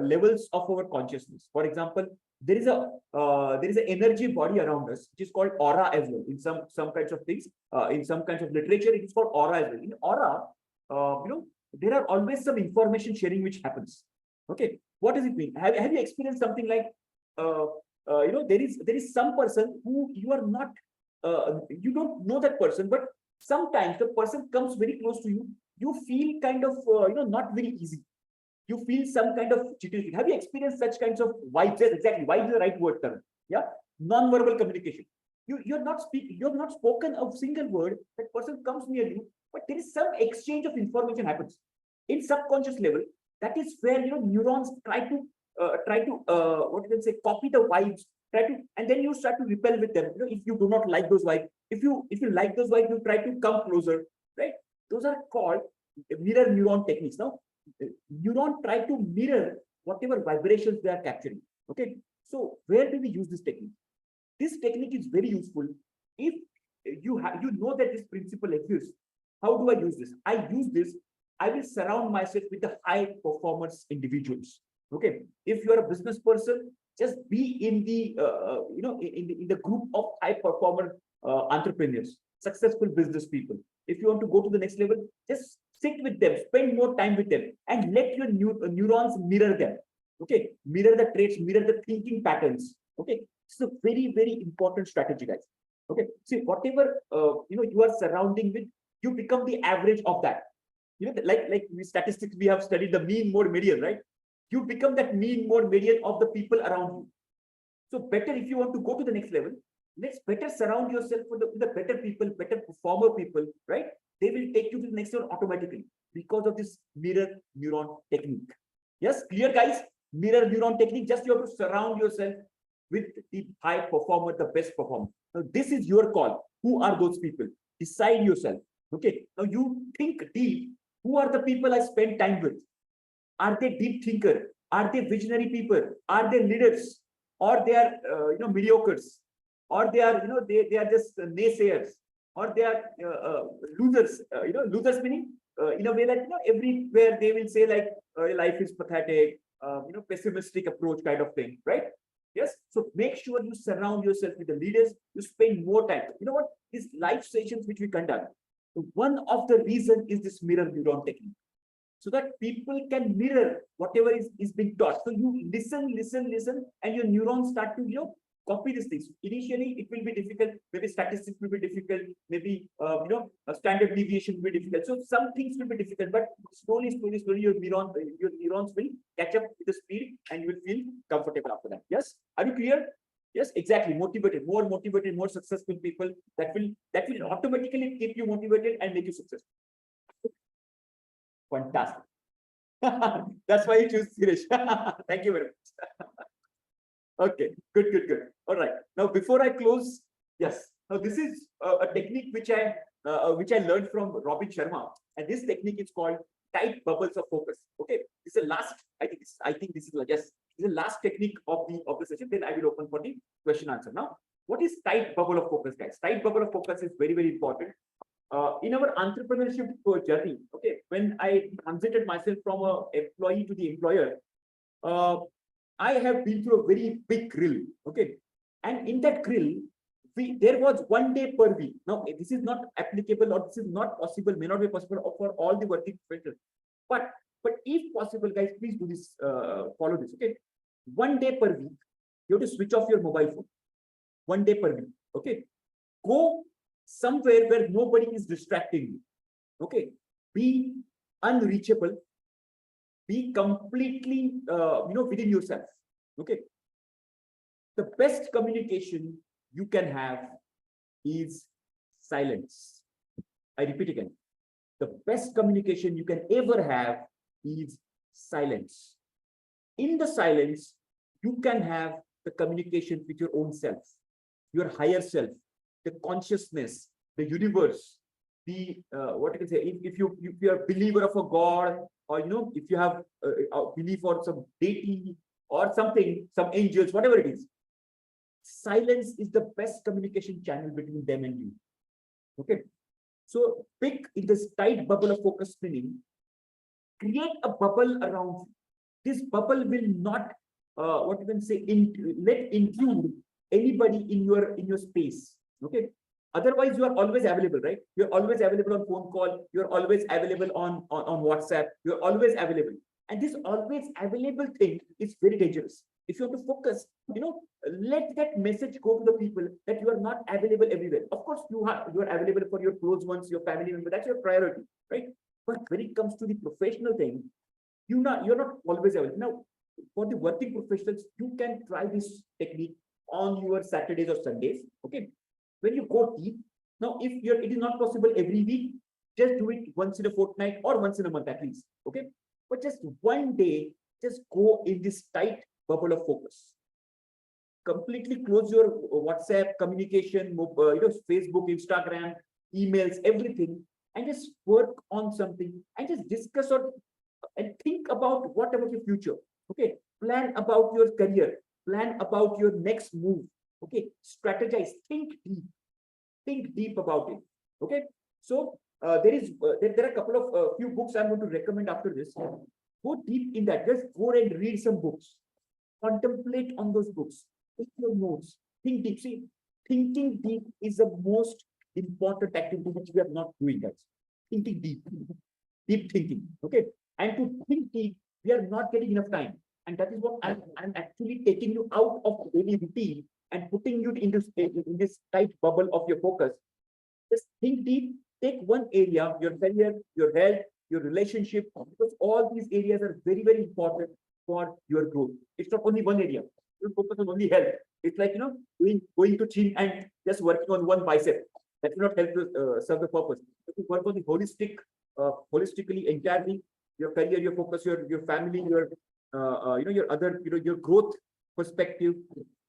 levels of our consciousness. For example, there is an energy body around us which is called aura as well. In some kinds of things, in some kinds of literature, it is called aura as well. In aura, there are always some information sharing which happens. Okay, what does it mean? Have you experienced something like there is some person who you are not you don't know that person, but sometimes the person comes very close to you, you feel kind of not very easy, you feel some kind of jittery. Have you experienced such kinds of vibes? Yes, exactly, vibe is the right word, Karan. Yeah, non-verbal communication. You're not spoken a single word, that person comes near you, but there is some exchange of information happens in subconscious level. That is where neurons try to what you can say, copy the vibes, and then you start to repel with them. If you do not like those vibes, if you like those vibes, you try to come closer, right? Those are called mirror neuron techniques. Now, neuron try to mirror whatever vibrations they are capturing. Okay, so where do we use this technique? This technique is very useful if you know that this principle exists. How do I use this? I will surround myself with the high performance individuals. Okay, if you are a business person, just be in the in the group of high performer entrepreneurs, successful business people. If you want to go to the next level, just sit with them, spend more time with them, and let your neurons mirror them. Okay, mirror the traits, mirror the thinking patterns. Okay, it's a very, very important strategy, guys. Okay, see, whatever you are surrounding with, you become the average of that. Like statistics, we have studied the mean, mode, median, right? You become that mean, mode, median of the people around you. So better, if you want to go to the next level, let's better surround yourself with the better people, better performer people, right? They will take you to the next level automatically because of this mirror neuron technique. Yes, clear, guys? Mirror neuron technique. Just you have to surround yourself with the high performer, the best performer. Now, this is your call. Who are those people? Decide yourself. Okay. Now you think deep. Who are the people I spend time with? Are they deep thinker? Are they visionary people? Are they leaders? Or they are mediocres? Or they are they are just naysayers? Or they are losers? Losers meaning in a way that everywhere they will say like life is pathetic, pessimistic approach kind of thing, right? Yes. So make sure you surround yourself with the leaders. You spend more time. You know what? These live sessions which we conduct, one of the reason is this mirror neuron technique. so that people can mirror whatever is being taught. So you listen, and your neurons start to, copy these things. Initially, it will be difficult. Maybe statistics will be difficult. Maybe, a standard deviation will be difficult. So some things will be difficult, but slowly, your neurons will catch up with the speed, and you will feel comfortable after that. Yes, are you clear? Yes, exactly. Motivated, more successful people. That will automatically keep you motivated and make you successful. Fantastic. That's why you choose Suresh. Thank you very much. Okay, good. All right. Now, before I close, yes. Now, this is a technique which I learned from Robin Sharma, and this technique is called tight bubbles of focus. Okay, this is the last. I think this is this is the last technique of the session. Then I will open for the question answer. Now, what is tight bubble of focus, guys? Tight bubble of focus is very important. In our entrepreneurship journey, okay, when I transited myself from an employee to the employer, I have been through a very big grill, okay, and in that grill, there was 1 day per week. Now, this is not applicable, or this is not possible, may not be possible for all the working professionals, but if possible, guys, please do this, follow this, okay. 1 day per week, you have to switch off your mobile phone. 1 day per week, okay. Go somewhere where nobody is distracting you, okay. Be unreachable. Be completely, within yourself, okay. The best communication you can have is silence. I repeat again. The best communication you can ever have is silence. In the silence, you can have the communication with your own self, your higher self, the consciousness, the universe, the what you can say, if you are a believer of a god, or if you have a belief or some deity or something, some angels, whatever it is, silence is the best communication channel between them and you. Okay, so pick in this tight bubble of focus spinning, create a bubble around you. This bubble will not what you can say, let include anybody in your space. Okay, otherwise you are always available, right? You're always available on phone call, you're always available on WhatsApp, you're always available, and this always available thing is very dangerous. If you have to focus, let that message go to the people that you are not available everywhere. Of course, you are available for your close ones, your family member, that's your priority, right? But when it comes to the professional thing, you're not always available. Now, for the working professionals, you can try this technique on your Saturdays or Sundays, okay. When you go deep, now if it is not possible every week, just do it once in a fortnight or once in a month at least, okay. But just 1 day, just go in this tight bubble of focus. Completely close your WhatsApp communication, Facebook, Instagram, emails, everything, and just work on something and just discuss and think about what about your future, okay. Plan about your career, plan about your next move, okay. Strategize, think deep about it, okay. So there are a couple of few books I'm going to recommend after this. Go deep in that. Just go and read some books, contemplate on those books, take your notes, think deep. See, thinking deep is the most important activity which we are not doing, guys. Thinking deep thinking, okay. And to think deep, we are not getting enough time, and that is what I'm actually taking you out of daily routine and putting you in this tight bubble of your focus. Just think deep, take one area, your career, your health, your relationship, because all these areas are very, very important for your growth. It's not only one area. You focus on only health. It's like, going to gym and just working on one bicep. That will not help to serve the purpose. You work on the holistically, entirely, your career, your focus, your family, your your other, your growth perspective,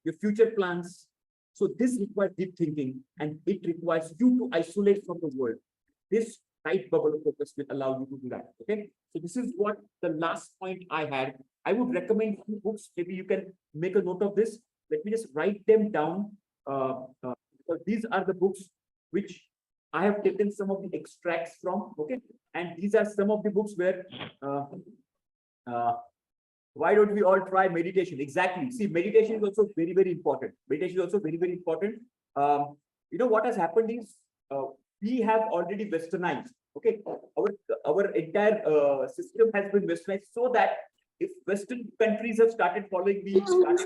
your future plans. So this requires deep thinking, and it requires you to isolate from the world. This tight bubble of focus will allow you to do that. Okay. So this is what the last point I had. I would recommend two books. Maybe you can make a note of this. Let me just write them down. Because these are the books which I have taken some of the extracts from. Okay. And these are some of the books where why don't we all try meditation? Exactly. See, meditation is also very, very important. Meditation is also very, very important. What has happened is we have already westernized. Okay, our entire system has been westernized so that if Western countries have started following, we start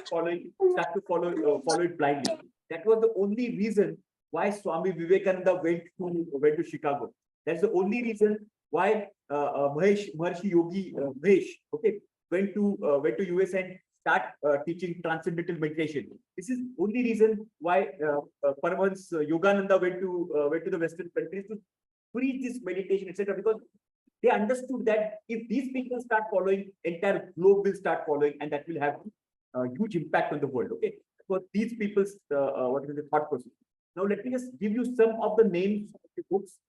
to follow it blindly. That was the only reason why Swami Vivekananda went to Chicago. That's the only reason why Maharshi Yogi Mahesh, okay, went to US and start teaching transcendental meditation. This is only reason why Paramahansa Yogananda went to the Western countries to preach this meditation, etc. Because they understood that if these people start following, entire globe will start following, and that will have a huge impact on the world. Okay, so these people's what is the thought process? Now let me just give you some of the names of the books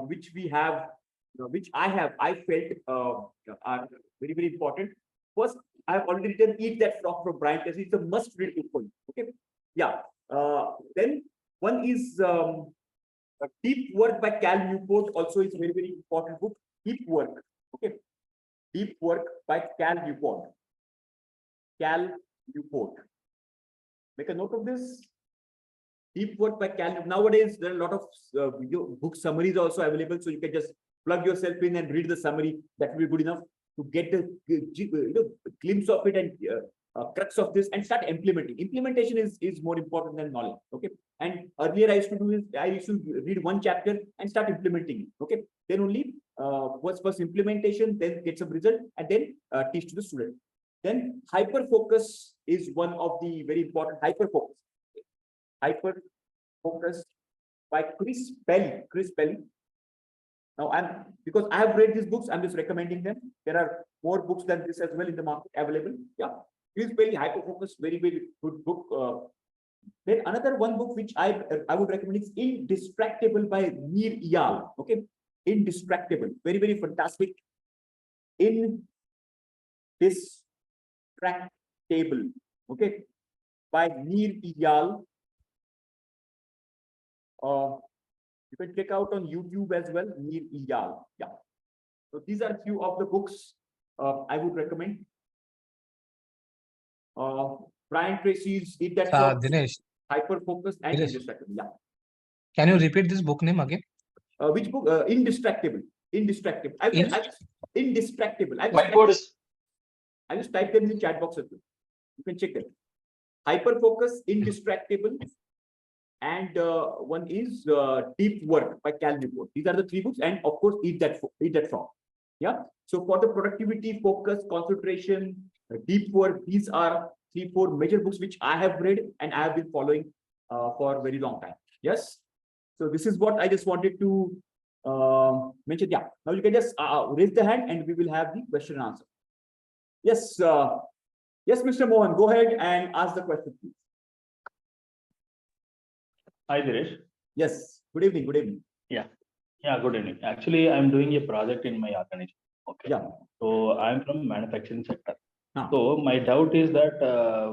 which we have, which I felt are very very important. First, I have already written "Eat That Frog" from Brian Tracy. It's a must-read book for you. Okay, yeah. Then one is Deep Work by Cal Newport. Also, is a very very important book. Deep Work. Okay, Deep Work by Cal Newport. Cal Newport. Make a note of this. Deep Work by Cal. Nowadays, there are a lot of book summaries also available, so you can just plug yourself in and read the summary. That will be good enough to get the glimpse of it and crux of this and start implementing. Implementation is more important than knowledge. Okay. And earlier I used to do is I used to read one chapter and start implementing it. Okay. Then only first implementation, then get some result, and then teach to the student. Then hyper focus is one of the very important. Hyper focus. Hyper focus by Chris Pelly. Chris Pelly. Now, because I have read these books, I'm just recommending them. There are more books than this as well in the market available. Yeah, Chris Pelly, Hyper Focus, very very good book. Then another one book which I would recommend is Indistractable by Nir Eyal. Okay, Indistractable, very very fantastic. Indistractable. Okay, by Nir Eyal. You can check out on YouTube as well, Nir Eyal. Yeah. So these are a few of the books I would recommend. Brian Tracy's Eat That Frog, Dinesh, Hyper Focus, and Dinesh. Indistractable. Yeah. Can you repeat this book name again? Which book? Indistractable. Indistractable. Indistractable. I just typed them in the chat box as well. You can check that. Hyper Focus, Indistractable, and one is Deep Work by Cal Newport. These are the three books, and of course, Eat That Frog. Yeah. So for the productivity, focus, concentration, deep work, these are 3-4 major books which I have read and I have been following for a very long time. Yes. So this is what I just wanted to mention. Yeah. Now you can just raise the hand and we will have the question and answer. Yes. Yes, Mr. Mohan, go ahead and ask the question, please. Hi, Dinesh. Yes. Good evening. Good evening. Yeah, good evening. Actually, I'm doing a project in my organization. Okay. Yeah. So I'm from manufacturing sector. Huh. So my doubt is that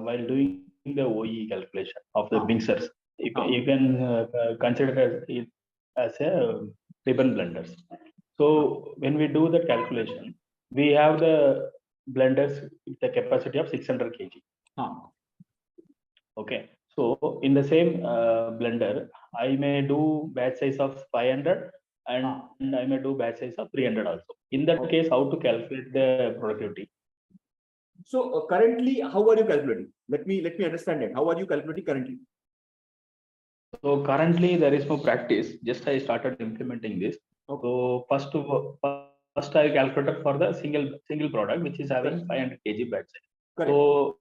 while doing the OE calculation of the mixers, you can consider it as a ribbon blenders. So when we do the calculation, we have the blenders with the capacity of 600 kg. Huh. Okay. So in the same blender, I may do batch size of 500 and I may do batch size of 300 also. In that case, how to calculate the productivity? So currently, how are you calculating? Let me understand it. How are you calculating currently? So currently there is no practice. Just I started implementing this. Okay. So first I calculated for the single product which is having 500 kg batch size. Correct. So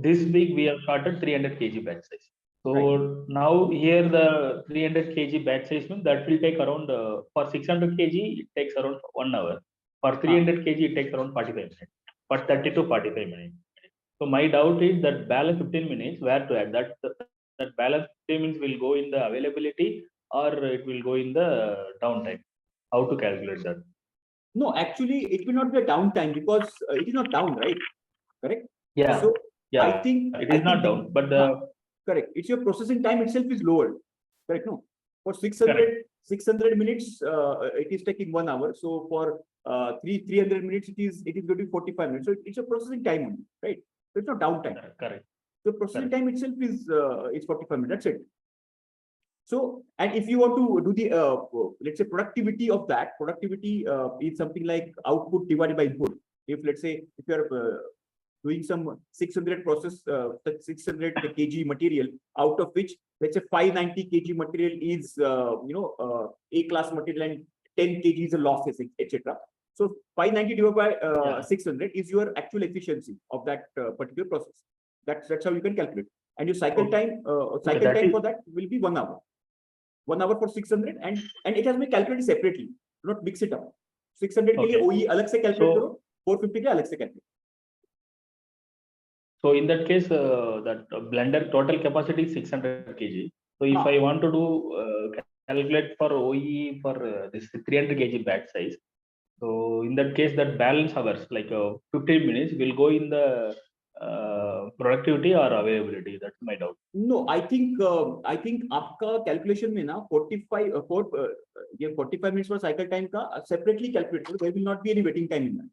this week we have started 300 kg batch size. So now here the 300 kg batch size means that will take around for 600 kg it takes around 1 hour. For 300 kg it takes around 45 minutes. For 30 to 45 minutes. So my doubt is that balance 15 minutes where to add that balance 15 minutes will go in the availability or it will go in the downtime. How to calculate that? No, actually it will not be a downtime because it is not down, right? Correct. Yeah. So yeah, I think it is not down, but the correct. It's your processing time itself is lower. Correct. No, for 600 minutes, it is taking 1 hour. So for 300 minutes, it is going to be 45 minutes. So it's a processing time only, right? So it's not downtime. Correct. The processing time itself is 45 minutes. That's it. So, and if you want to do the, let's say productivity of that, productivity is something like output divided by input. If let's say, if you're doing some 600 process, 600 kg material, out of which, let's say 590 kg material is, A class material and 10 kg is a losses, etc. So 590 divided by 600 is your actual efficiency of that particular process. That's how you can calculate. And your cycle time, for that will be 1 hour. 1 hour for 600, and it has been calculated separately. Do not mix it up. 600 के लिए OE अलग से calculate करो, 450 के अलग से calculate. So in that case, that blender total capacity is 600 kg. So if I want to do calculate for OE for this 300 kg batch size, so in that case, that balance hours like 15 minutes will go in the productivity or availability. That's my doubt. No, I think आपका calculation में ना 45 minutes for cycle time का separately calculate. There will not be any waiting time in that.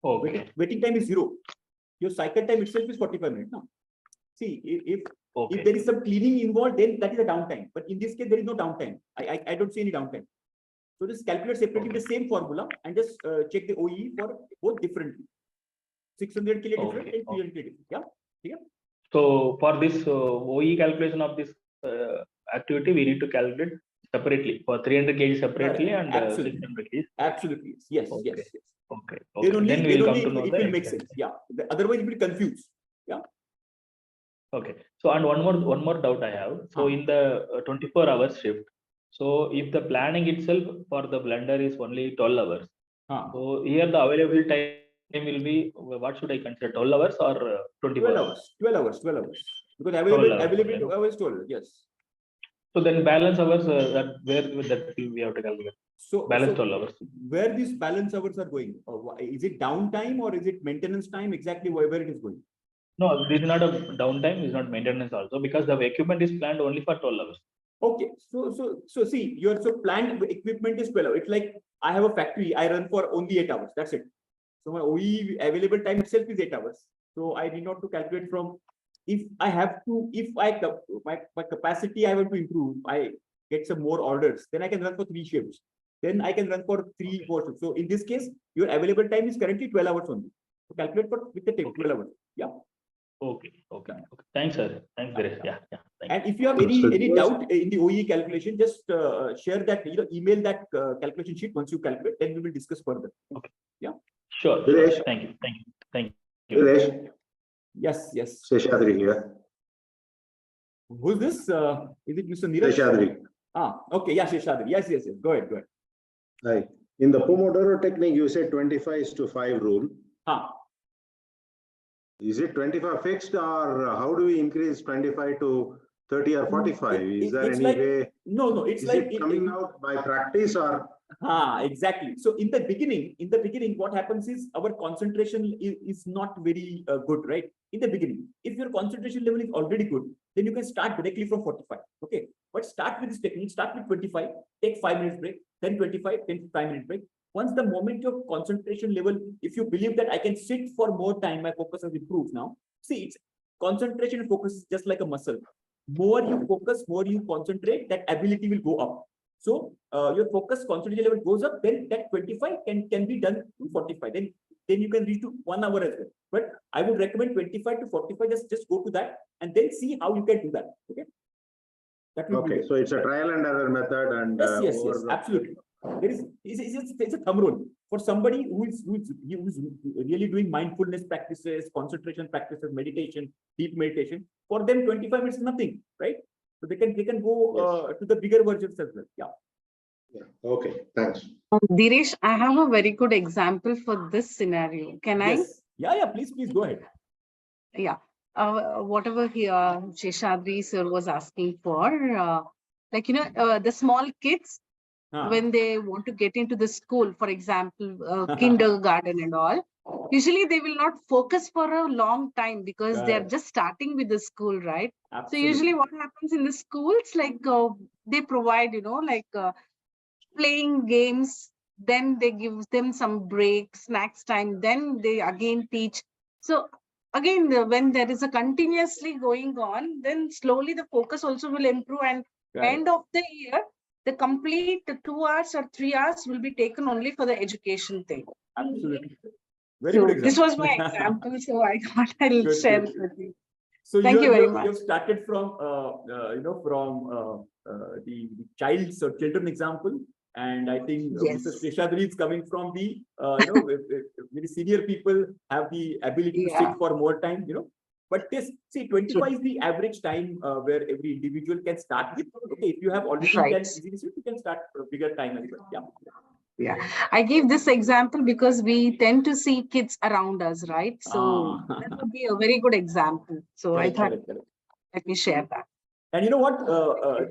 Okay. Waiting time is 0. Your cycle time itself is 45 minutes. No. See, if there is some cleaning involved, then that is a downtime. But in this case, there is no downtime. I don't see any downtime. So just calculate separately the same formula and just check the OE for both differently. 600 ke liye different and 300 ke liye different. Yeah. So for this OE calculation of this activity, we need to calculate separately for 300 kg separately and 600 kg. Absolutely. Yes. Okay. Yes. Okay. Then we'll come to know it will make sense. Yeah. Otherwise, it will confuse. Yeah. Okay. So and one more doubt I have. So in the 24 hours shift, so if the planning itself for the blender is only 12 hours, so here the available time will be, what should I consider, 12 hours or 24 hours? 12 hours. Because availability hours 12. Yes. So then balance hours, where we have to calculate. So balance 12 hours. Where these balance hours are going? Is it downtime or is it maintenance time? Exactly where it is going? No, this is not a downtime. It's not maintenance also, because the equipment is planned only for 12 hours. Okay. So see, your planned equipment is 12 hours. It's like I have a factory. I run for only 8 hours. That's it. So my OE available time itself is 8 hours. So I need not to calculate from, if my capacity I want to improve, I get some more orders, then I can run for 3 shifts. Then I can run for 3-4 shifts. So in this case, your available time is currently 12 hours only. So calculate for with the 12 hours. Yeah. Okay. Thanks, sir. Thanks, Girish. Yeah. And if you have any doubt in the OE calculation, just share that, email that calculation sheet once you calculate, then we will discuss further. Okay. Yeah. Sure. Thank you. Girish. Yes. Seshadri here. Who's this? Is it Mr. Neeraj? Seshadri. Okay. Yeah, Seshadri. Yes. Go ahead. Hi. In the Pomodoro technique, you said 25:5 rule. Is it 25 fixed, or how do we increase 25 to 30 or 45? Is there any way? No. It's is like it coming out by practice or? Exactly. So in the beginning, what happens is our concentration is not very good, right? In the beginning, if your concentration level is already good, then you can start directly from 45. Okay. But start with this technique, start with 25, take 5 minutes break, then 25, then 5 minutes break. Once the moment of concentration level, if you believe that I can sit for more time, my focus has improved now. See, it's concentration and focus is just like a muscle. More you focus, more you concentrate, that ability will go up. So your focus concentration level goes up, then that 25 can be done to 45. Then you can reach to 1 hour as well. But I would recommend 25 to 45. Just go to that and then see how you can do that. Okay. Okay. So it's a trial and error method, and yes, absolutely. It's a thumb rule for somebody who is really doing mindfulness practices, concentration practices, meditation, deep meditation. For them, 25 minutes is nothing, right? So they can go to the bigger versions as well. Yeah. Okay. Thanks. Dinesh, I have a very good example for this scenario. Can I? Yeah. Please go ahead. Yeah. Whatever Seshadri sir was asking for, the small kids, when they want to get into the school, for example, kindergarten and all, usually they will not focus for a long time because they are just starting with the school, right? Absolutely. So usually what happens in the schools, they provide, playing games, then they give them some break, snacks time, then they again teach. So again, when there is a continuously going on, then slowly the focus also will improve, and end of the year, the complete 2 hours or 3 hours will be taken only for the education thing. Absolutely. Very So good example. this was my example, so I thought I'll Good, share good. it with you. So Thank you very much. You've started from the child's or children example, and I think Yes. Mr. Seshadri is coming from the very senior people have the ability to Yeah. sit for more time, But this, see, 25 is the average time where every individual can start with. Okay, if you have already Right. can easily sit, you can start a bigger time as well. Yeah. Yeah, I gave this example because we tend to see kids around us, right? So that would be a very good example. So I thought, Correct. let me share that. And you know what?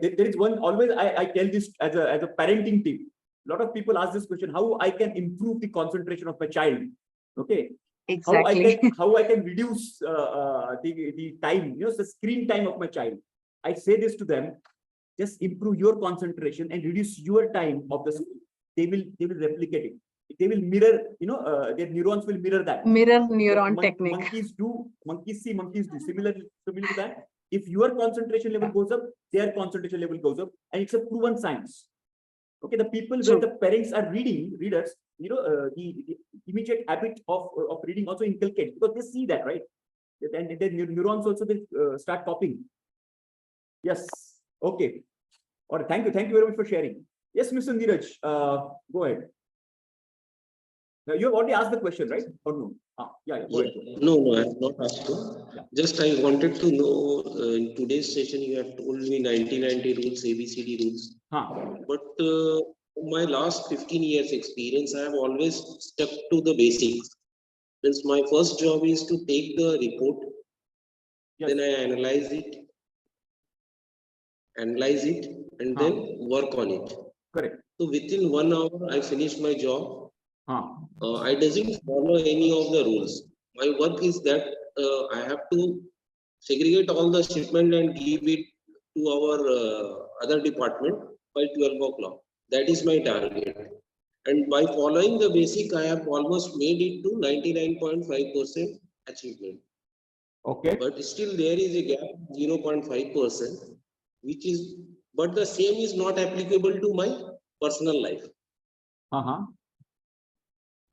There is one always I tell this as a parenting tip. A lot of people ask this question: how I can improve the concentration of my child? Okay, Exactly. how I can reduce the time, the screen time of my child. I say this to them: just improve your concentration and reduce your time of the screen. They will replicate it. They will mirror, their neurons will mirror that. Mirror neuron What technique. monkeys see, monkeys do. Similar to that. If your concentration level goes up, their concentration level goes up, and it's a proven science. Okay, the people where the parents are readers, the immediate habit of reading also inculcate, because they see that, right? And their neurons also will start copying. Yes. Okay. All right. Thank you very much for sharing. Yes, Mr. Neeraj, go ahead. Now, you have already asked the question, right? Or no? Yeah, go ahead. No, I have not asked you. Yeah. Just I wanted to know, in today's session, you have told me 1990 rules, ABCD rules. But my last 15 years experience, I have always stuck to the basics. Since my first job is to take the report, Yes. then I analyze it, and then work on it. Correct. So within 1 hour, I finish my job. I doesn't follow any of the rules. My work is that I have to segregate all the shipment and give it to our other department by 12 o'clock. That is my target. And by following the basic, I have almost made it to 99.5% achievement. Okay. But still there is a gap, 0.5%, which is, but the same is not applicable to my personal life.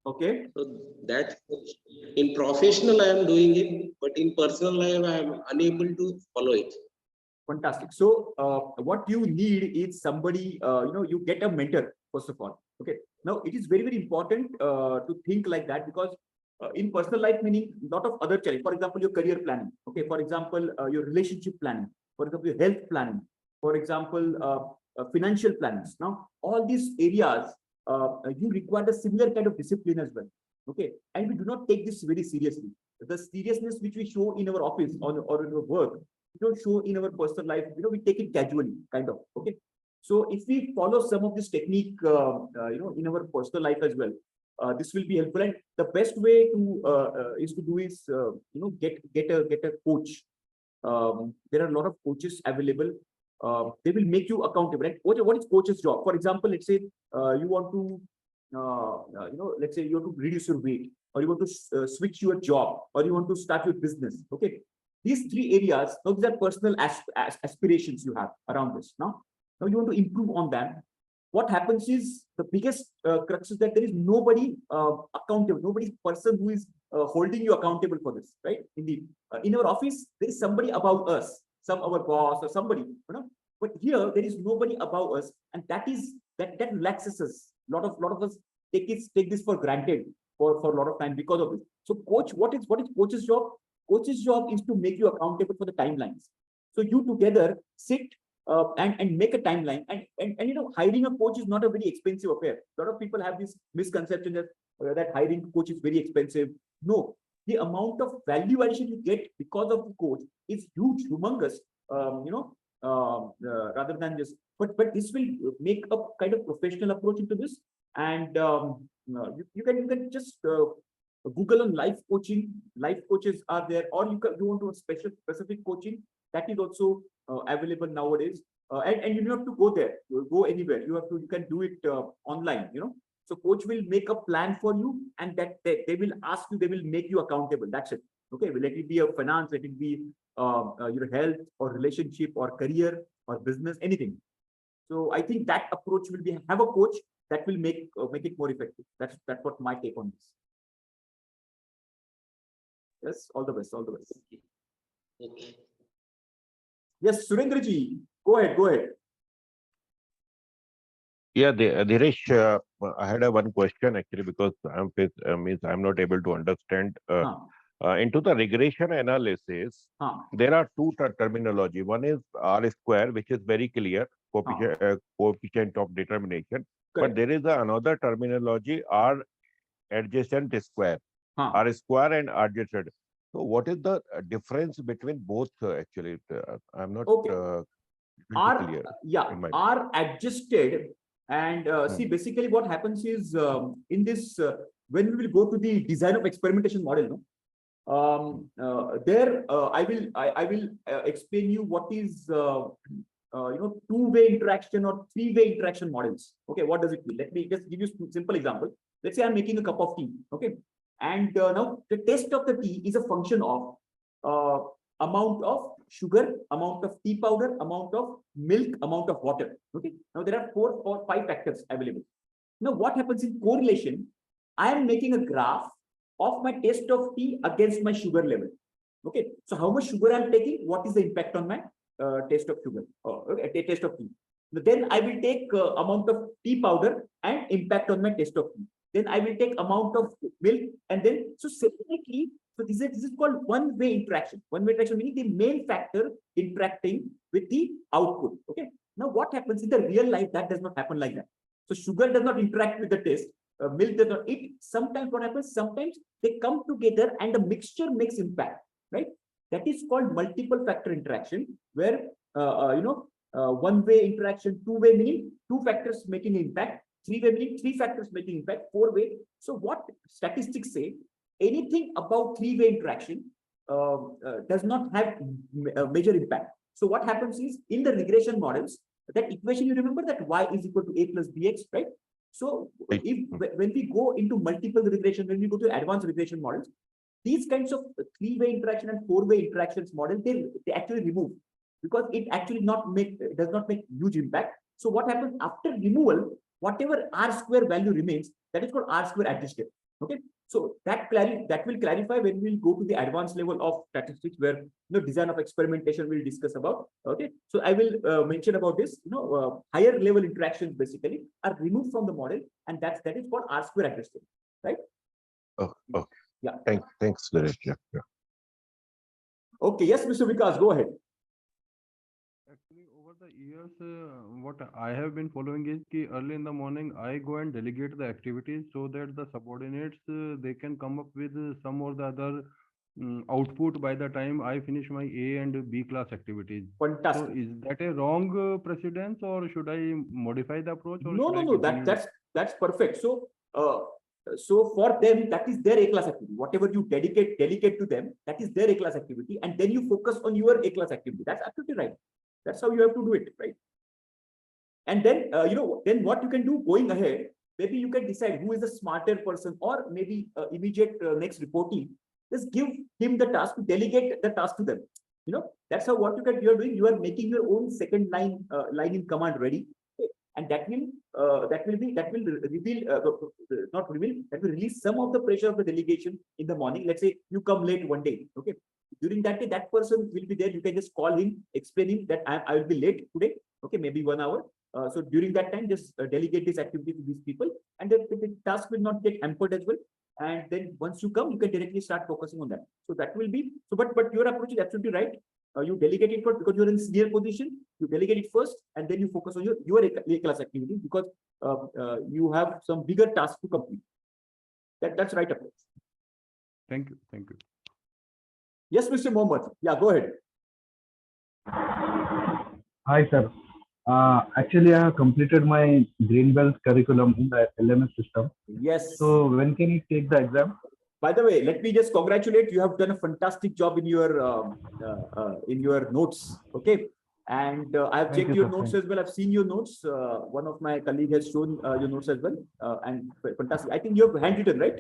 Okay. So that in professional I am doing it, but in personal life I am unable to follow it. Fantastic. So what you need is somebody, you get a mentor, first of all. Okay. Now it is very, very important to think like that, because in personal life, meaning a lot of other challenges. For example, your career planning. Okay. For example, your relationship planning. For example, your health planning. For example, financial plans. Now, all these areas, you require a similar kind of discipline as well. Okay. And we do not take this very seriously. The seriousness which we show in our office or in our work, we don't show in our personal life. We take it casually, kind of. Okay. So if we follow some of this technique, in our personal life as well, this will be helpful. And the best way to get a coach. There are a lot of coaches available. They will make you accountable. Right? What is coach's job? For example, let's say you want to, let's say you want to reduce your weight, or you want to switch your job, or you want to start your business. Okay, these three areas. Now these are personal aspirations you have around this. Now you want to improve on them. What happens is the biggest crux is that there is nobody accountable, nobody's person who is holding you accountable for this, right? Indeed, in our office, there is somebody above us, our boss or somebody, But here there is nobody above us, and that relaxes us. A lot of us take this for granted for a lot of time because of this. So, coach, what is coach's job? Coach's job is to make you accountable for the timelines. So you together sit and make a timeline, and hiring a coach is not a very expensive affair. A lot of people have this misconception that hiring a coach is very expensive. No, the amount of value addition you get because of the coach is huge, humongous. Rather than just, but this will make a kind of professional approach into this, and you can just Google on life coaching. Life coaches are there, or you want to specific coaching that is also available nowadays. And you don't have to go there, go anywhere. You can do it online. So coach will make a plan for you, and that they will ask you, they will make you accountable. That's it. Okay, let it be a finance, let it be your health or relationship or career or business, anything. So I think that approach will be, have a coach that will make it more effective. That's what my take on this. Yes, all the best, all the best. Okay. Yes, Surendra ji, go ahead. Yeah, Dhiresh, I had one question actually, because I'm not able to understand. Into the regression analysis, there are two terminology. One is R square, which is very clear, coefficient of determination. But there is another terminology, R adjacent square, R square and adjacent. So what is the difference between both actually? I'm not clear. R adjusted, and see, basically what happens is in this when we will go to the design of experimentation model, there I will explain you what is two-way interaction or three-way interaction models. Okay, what does it mean? Let me just give you a simple example. Let's say I'm making a cup of tea. Okay, and now the taste of the tea is a function of amount of sugar, amount of tea powder, amount of milk, amount of water. Okay, now there are 4 or 5 factors available. Now what happens in correlation? I am making a graph of my taste of tea against my sugar level. Okay, so how much sugar I'm taking, what is the impact on my taste of sugar, taste of tea. Then I will take amount of tea powder and impact on my taste of tea. Then I will take amount of milk, and then so separately. So this is called one-way interaction. One-way interaction meaning the main factor interacting with the output. Okay. Now what happens in the real life? That does not happen like that. So sugar does not interact with the taste. Milk does not. Sometimes what happens? Sometimes they come together and the mixture makes impact. Right. That is called multiple factor interaction, where one-way interaction, two-way meaning 2 factors making impact, 3-way meaning 3 factors making impact, 4-way. So what statistics say? Anything about 3-way interaction does not have a major impact. So what happens is in the regression models, that equation, you remember that y is equal to a plus bx, right? So when we go into multiple regression, when we go to advanced regression models, these kinds of 3-way interaction and 4-way interactions model, they actually remove, because it actually does not make huge impact. So what happens after removal? Whatever R square value remains, that is called R square adjusted. Okay, so that will clarify when we will go to the advanced level of statistics, where design of experimentation we'll discuss about. Okay, so I will mention about this. Higher level interactions basically are removed from the model, and that is called R square adjusted, right? Oh, okay. Yeah. Thanks, Dhiresh. Yeah. Okay. Yes, Mr. Vikas, go ahead. Actually, over the years, what I have been following is that early in the morning, I go and delegate the activities so that the subordinates, they can come up with some or the other output by the time I finish my A and B class activities. Fantastic. So is that a wrong precedence, or should I modify the approach? Or No. That's perfect. So, so for them, that is their A-class activity. Whatever you delegate to them, that is their A-class activity, and then you focus on your A-class activity. That's absolutely right. That's how you have to do it, right? And then, then what you can do going ahead, maybe you can decide who is the smarter person, or maybe immediate next reporting, just give him the task to delegate the task to them. That's how what you are doing. You are making your own second line in command ready, okay? And that will release some of the pressure of the delegation in the morning. Let's say you come late one day, okay? During that day, that person will be there. You can just call him, explain him that I will be late today. Okay, maybe 1 hour. So during that time, just delegate this activity to these people, and the task will not get hampered as well. And then once you come, you can directly start focusing on that. So that will be so. But your approach is absolutely right. You delegate it first because you're in senior position. You delegate it first, and then you focus on your A-class activity because you have some bigger tasks to complete. That's right approach. Thank you. Yes, Mr. Mohammed. Yeah, go ahead. Hi, sir. Actually, I have completed my green belt curriculum in the LMS system. Yes. So when can you take the exam? By the way, let me just congratulate you. Have done a fantastic job in your notes. Okay. And I have Thank checked you, your sir. notes Thank as well. I've seen your notes. One of my colleague has shown your notes as well. And fantastic. I think you have handwritten, right?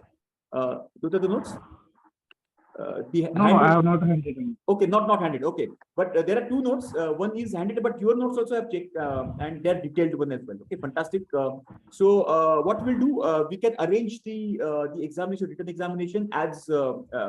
Those are the notes. No, I have not handwritten. Okay, not handed. Okay, but there are two notes. One is handed, but your notes also have checked, and they're detailed one as well. Okay, fantastic. So what we'll do, we can arrange the examination, written examination, as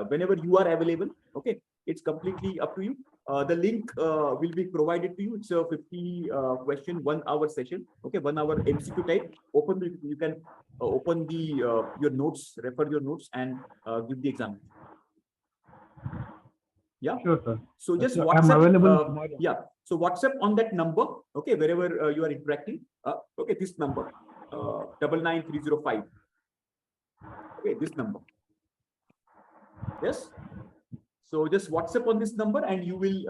whenever you are available. Okay, it's completely up to you. The link will be provided to you. It's a 50 question, 1 hour session. Okay, 1 hour MCQ type. You can open the your notes, refer your notes, and give the exam. Yeah. Sure, sir. So just I'm WhatsApp. available tomorrow. Yeah. So WhatsApp on that number. Okay, wherever you are interacting. Okay, this number 99305. Okay, this number. Yes. So just WhatsApp on this number, and you will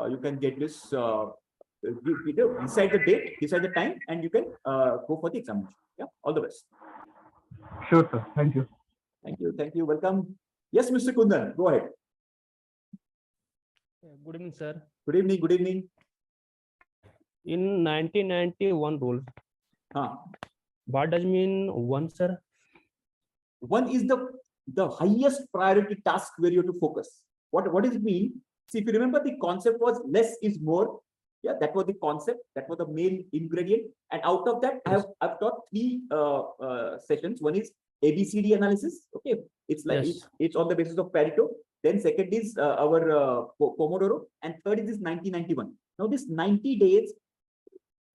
you can get this. Decide the date, decide the time, and you can go for the examination. Yeah. All the best. Sure, sir. Thank you. Thank you. Thank you. Welcome. Yes, Mr. Kundan, go ahead. Good evening, sir. Good evening. Good evening. In 1991 rule, what does mean one, sir? One is the highest priority task where you have to focus. What does it mean? See, if you remember, the concept was less is more. Yeah, that was the concept. That was the main ingredient. And out of that, I've taught 3 sessions. One is ABCD analysis. Okay, it's like it's on the basis of Pareto. Then second is our Pomodoro, and third is this 90-91. Now this 90 days,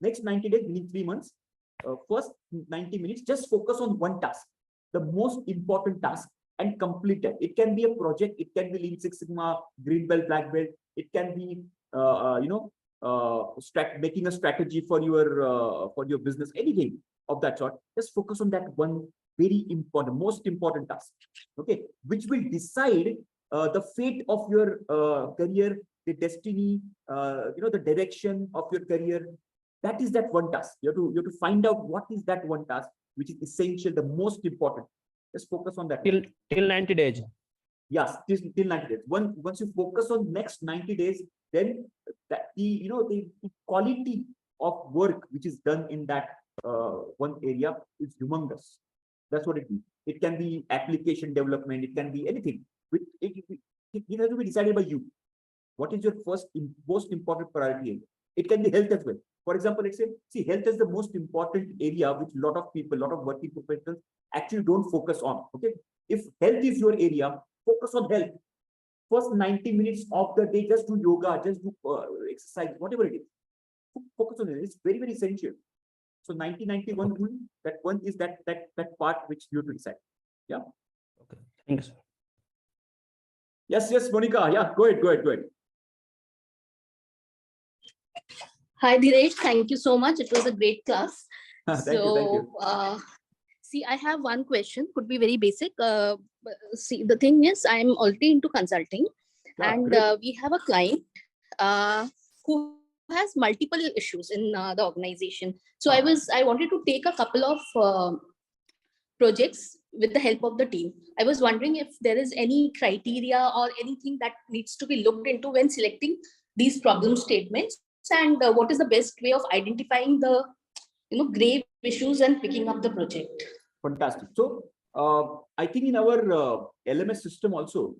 next 90 days, meaning 3 months. First 90 minutes, just focus on one task, the most important task, and complete it. It can be a project. It can be Lean Six Sigma, Green Belt, Black Belt. It can be making a strategy for your business. Anything of that sort. Just focus on that one very important, most important task, okay, which will decide the fate of your career, the destiny, the direction of your career. That is that one task. You have to find out what is that one task which is essential, the most important. Just focus on that. Till 90 days. Yes, till 90 days. Once you focus on next 90 days, then the quality of work which is done in that one area is humongous. That's what it means. It can be application development. It can be anything. It has to be decided by you. What is your most important priority area? It can be health as well. For example, let's say, see, health is the most important area which a lot of people, a lot of working professionals actually don't focus on. Okay, if health is your area, focus on health. First 90 minutes of the day, just do yoga, just do exercise, whatever it is. Focus on it. It's very, very essential. So 90-91 rule, that one is that part which you have to decide. Yeah. Okay. Thank you, sir. Yes, Monica. Yeah, go ahead. Hi, Dhiresh. Thank you so much. It was a great class. Thank you. See, I have one question. Could be very basic. See, the thing is, I'm already into consulting, and we have a client who has multiple issues in the organization. So I wanted to take a couple of projects with the help of the team. I was wondering if there is any criteria or anything that needs to be looked into when selecting these problem statements, and what is the best way of identifying the grave issues and picking up the project. Fantastic. So I think in our LMS system also,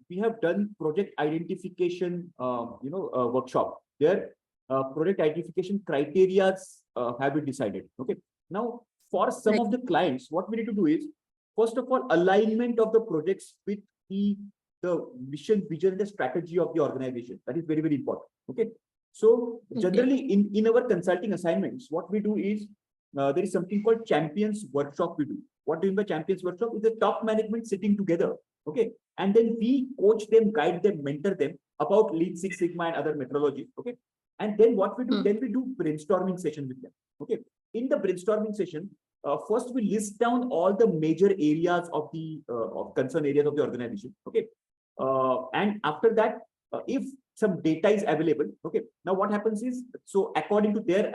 we have done project identification workshop. There project identification criteria have been decided. Okay. Now for some of the clients, what we need to do is, first of all, alignment of the projects with the mission, vision, the strategy of the organization. That is very, very important. Okay. So generally in our consulting assignments, what we do is there is something called champions workshop we do. What do you mean by champions workshop? Is the top management sitting together. Okay. And then we coach them, guide them, mentor them about Lean Six Sigma and other methodologies. Okay. And then what we do, then we do brainstorming session with them. Okay. In the brainstorming session, first we list down all the major areas of the concern areas of the organization. Okay. And after that, if some data is available, okay. Now what happens is, so according to their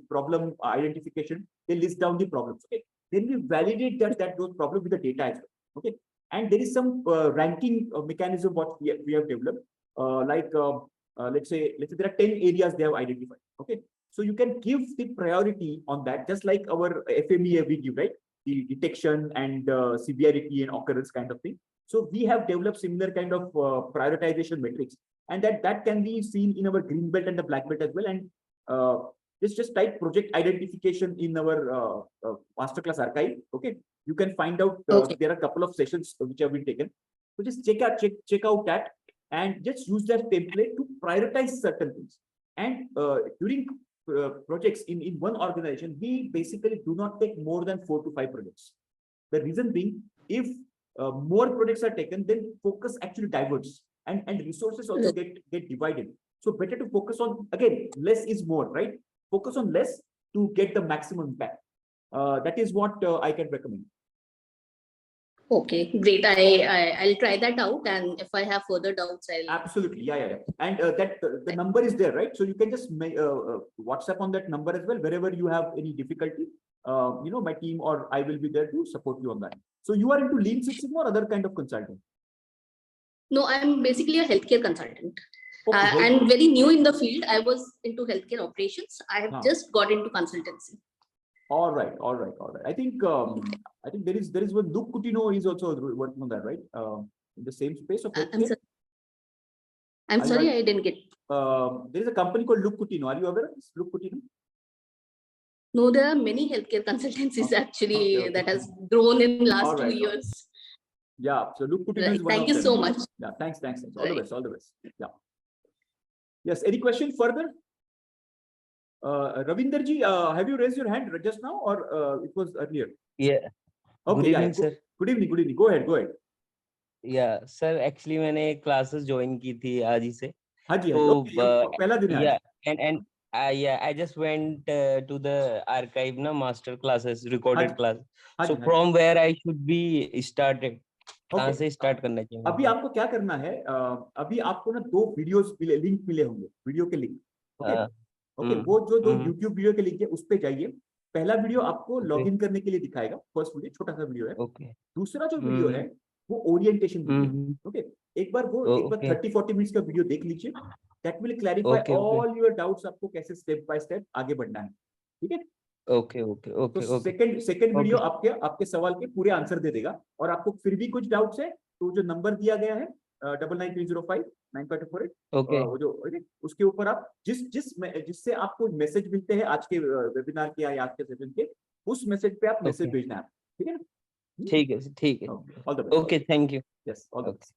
problem identification, they list down the problems. Okay. Then we validate those problems with the data as well. Okay. And there is some ranking mechanism what we have developed. let's say there are 10 areas they have identified. Okay, so you can give the priority on that, just like our FMEA we give, right? The detection and severity and occurrence kind of thing. So we have developed similar kind of prioritization metrics, and that can be seen in our green belt and the black belt as well. And just type project identification in our masterclass archive. Okay, you can find out there are a couple of sessions which have been taken. So just check out that, and just use that template to prioritize certain things. And during projects in one organization, we basically do not take more than 4 to 5 projects. The reason being, if more projects are taken, then focus actually diverges, and resources also get divided. So better to focus on, again, less is more, right? Focus on less to get the maximum impact. That is what I can recommend. Okay, great. I'll try that out, and if I have further doubts, I'll absolutely, yeah. And that the number is there, right? So you can just WhatsApp on that number as well wherever you have any difficulty. My team or I will be there to support you on that. So you are into Lean Six Sigma or other kind of consulting? No, I'm basically a healthcare consultant. Okay, and very new in the field. I was into healthcare operations. I have just got into consultancy. All right. I think there is one Luke Coutinho is also working on that, right? In the same space of healthcare. I'm sorry, I didn't get. There is a company called Luke Coutinho. Are you aware of this, Luke Coutinho? No, there are many healthcare consultancies actually that has grown in last 2 years. Yeah, so Luke Coutinho is one Thank of you them. so much. Yeah, thanks. All the best. Yeah. Yes, any question further? Ravinder ji, have you raised your hand just now, or it was earlier? Yeah. Okay, Good evening, sir. Good evening. Go ahead. Yeah, sir. Actually, मैंने classes join की थी आज ही से. हाँ जी. पहला दिन है. Yeah, and I just went to the archive na master classes, recorded class. So from where I should be started. कहाँ से start करना चाहिए? अभी आपको क्या करना है? अभी आपको ना 2 वीडियोस लिंक मिले होंगे, वीडियो के लिंक. ओके, वो जो 2 YouTube वीडियो के लिंक है उस पे जाइए. पहला वीडियो आपको लॉगिन करने के लिए दिखाएगा. फर्स्ट वीडियो छोटा सा वीडियो है. दूसरा जो वीडियो है वो ओरिएंटेशन वीडियो. ओके, एक बार 30-40 मिनट्स का वीडियो देख लीजिए. That will clarify all your doubts, आपको कैसे स्टेप बाय स्टेप आगे बढ़ना है. ठीक है? ओके. तो सेकंड वीडियो आपके सवाल के पूरे आंसर दे देगा. और आपको फिर भी कुछ डाउट्स है तो जो नंबर दिया गया है 9930595248, वो जो उसके ऊपर आप जिससे आपको मैसेज मिलते हैं आज के वेबिनार के या आज के सेशन के, उस मैसेज पे आप मैसेज भेजना है. ठीक है ना? ठीक है. All the best. Okay, thank you. Yes, all the best.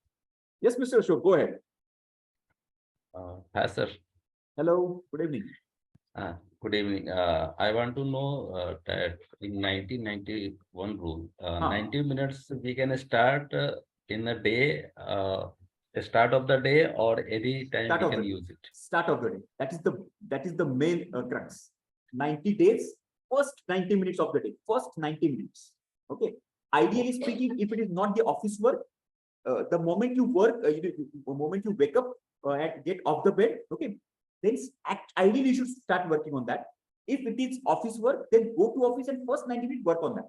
Yes mister Ashok, go ahead. Hi sir. Hello, good evening. Good evening. I want to know that in 1991 rule, 90 minutes we can start in a day, start of the day, or any time we can use it. Start of the day. That is the main crux. 90 days, first 90 minutes of the day. First 90 minutes. Okay. Ideally speaking, if it is not the office work, the moment you work, the moment you wake up and get off the bed, okay, then ideally you should start working on that. If it is office work, then go to office and first 90 minutes work on that.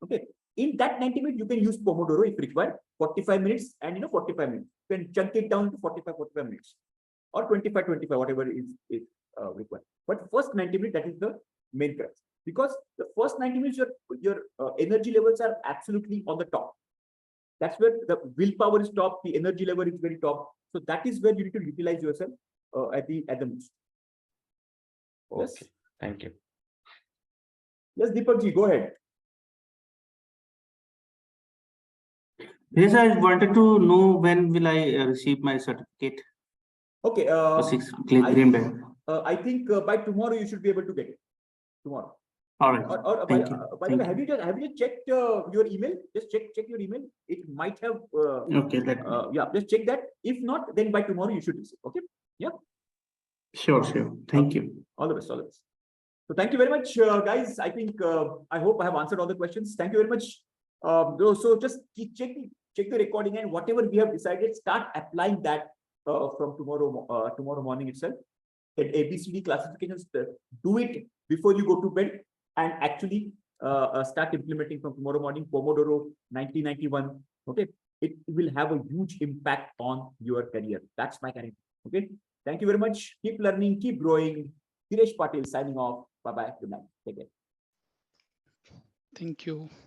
Okay. In that 90 minutes, you can use Pomodoro if required, 45 minutes and 45 minutes. You can chunk it down to 45 minutes or 25, whatever is required. But first 90 minutes, that is the main crux. Because the first 90 minutes, your energy levels are absolutely on the top. That's where the willpower is top, the energy level is very top. So that is where you need to utilize yourself at the most. Okay. Yes. Thank you. Yes, Deepak ji, go ahead. Yes, I wanted to know when will I receive my certificate. Okay. Green belt. I think by tomorrow you should be able to get it. Tomorrow. All right. Thank you. By the way, have you checked your email? Just check your email. It might have. Okay. Yeah. Just check that. If not, then by tomorrow you should receive. Okay. Yeah. Sure. Thank you. All the best. So thank you very much, guys. I think I hope I have answered all the questions. Thank you very much. So just check the recording, and whatever we have decided, start applying that from tomorrow morning itself. At ABCD classifications, do it before you go to bed, and actually start implementing from tomorrow morning. Pomodoro 90-91. Okay, it will have a huge impact on your career. That's my career. Okay. Thank you very much. Keep learning, keep growing. Dinesh Patil signing off. Bye-bye. Good night. Take care. Thank you.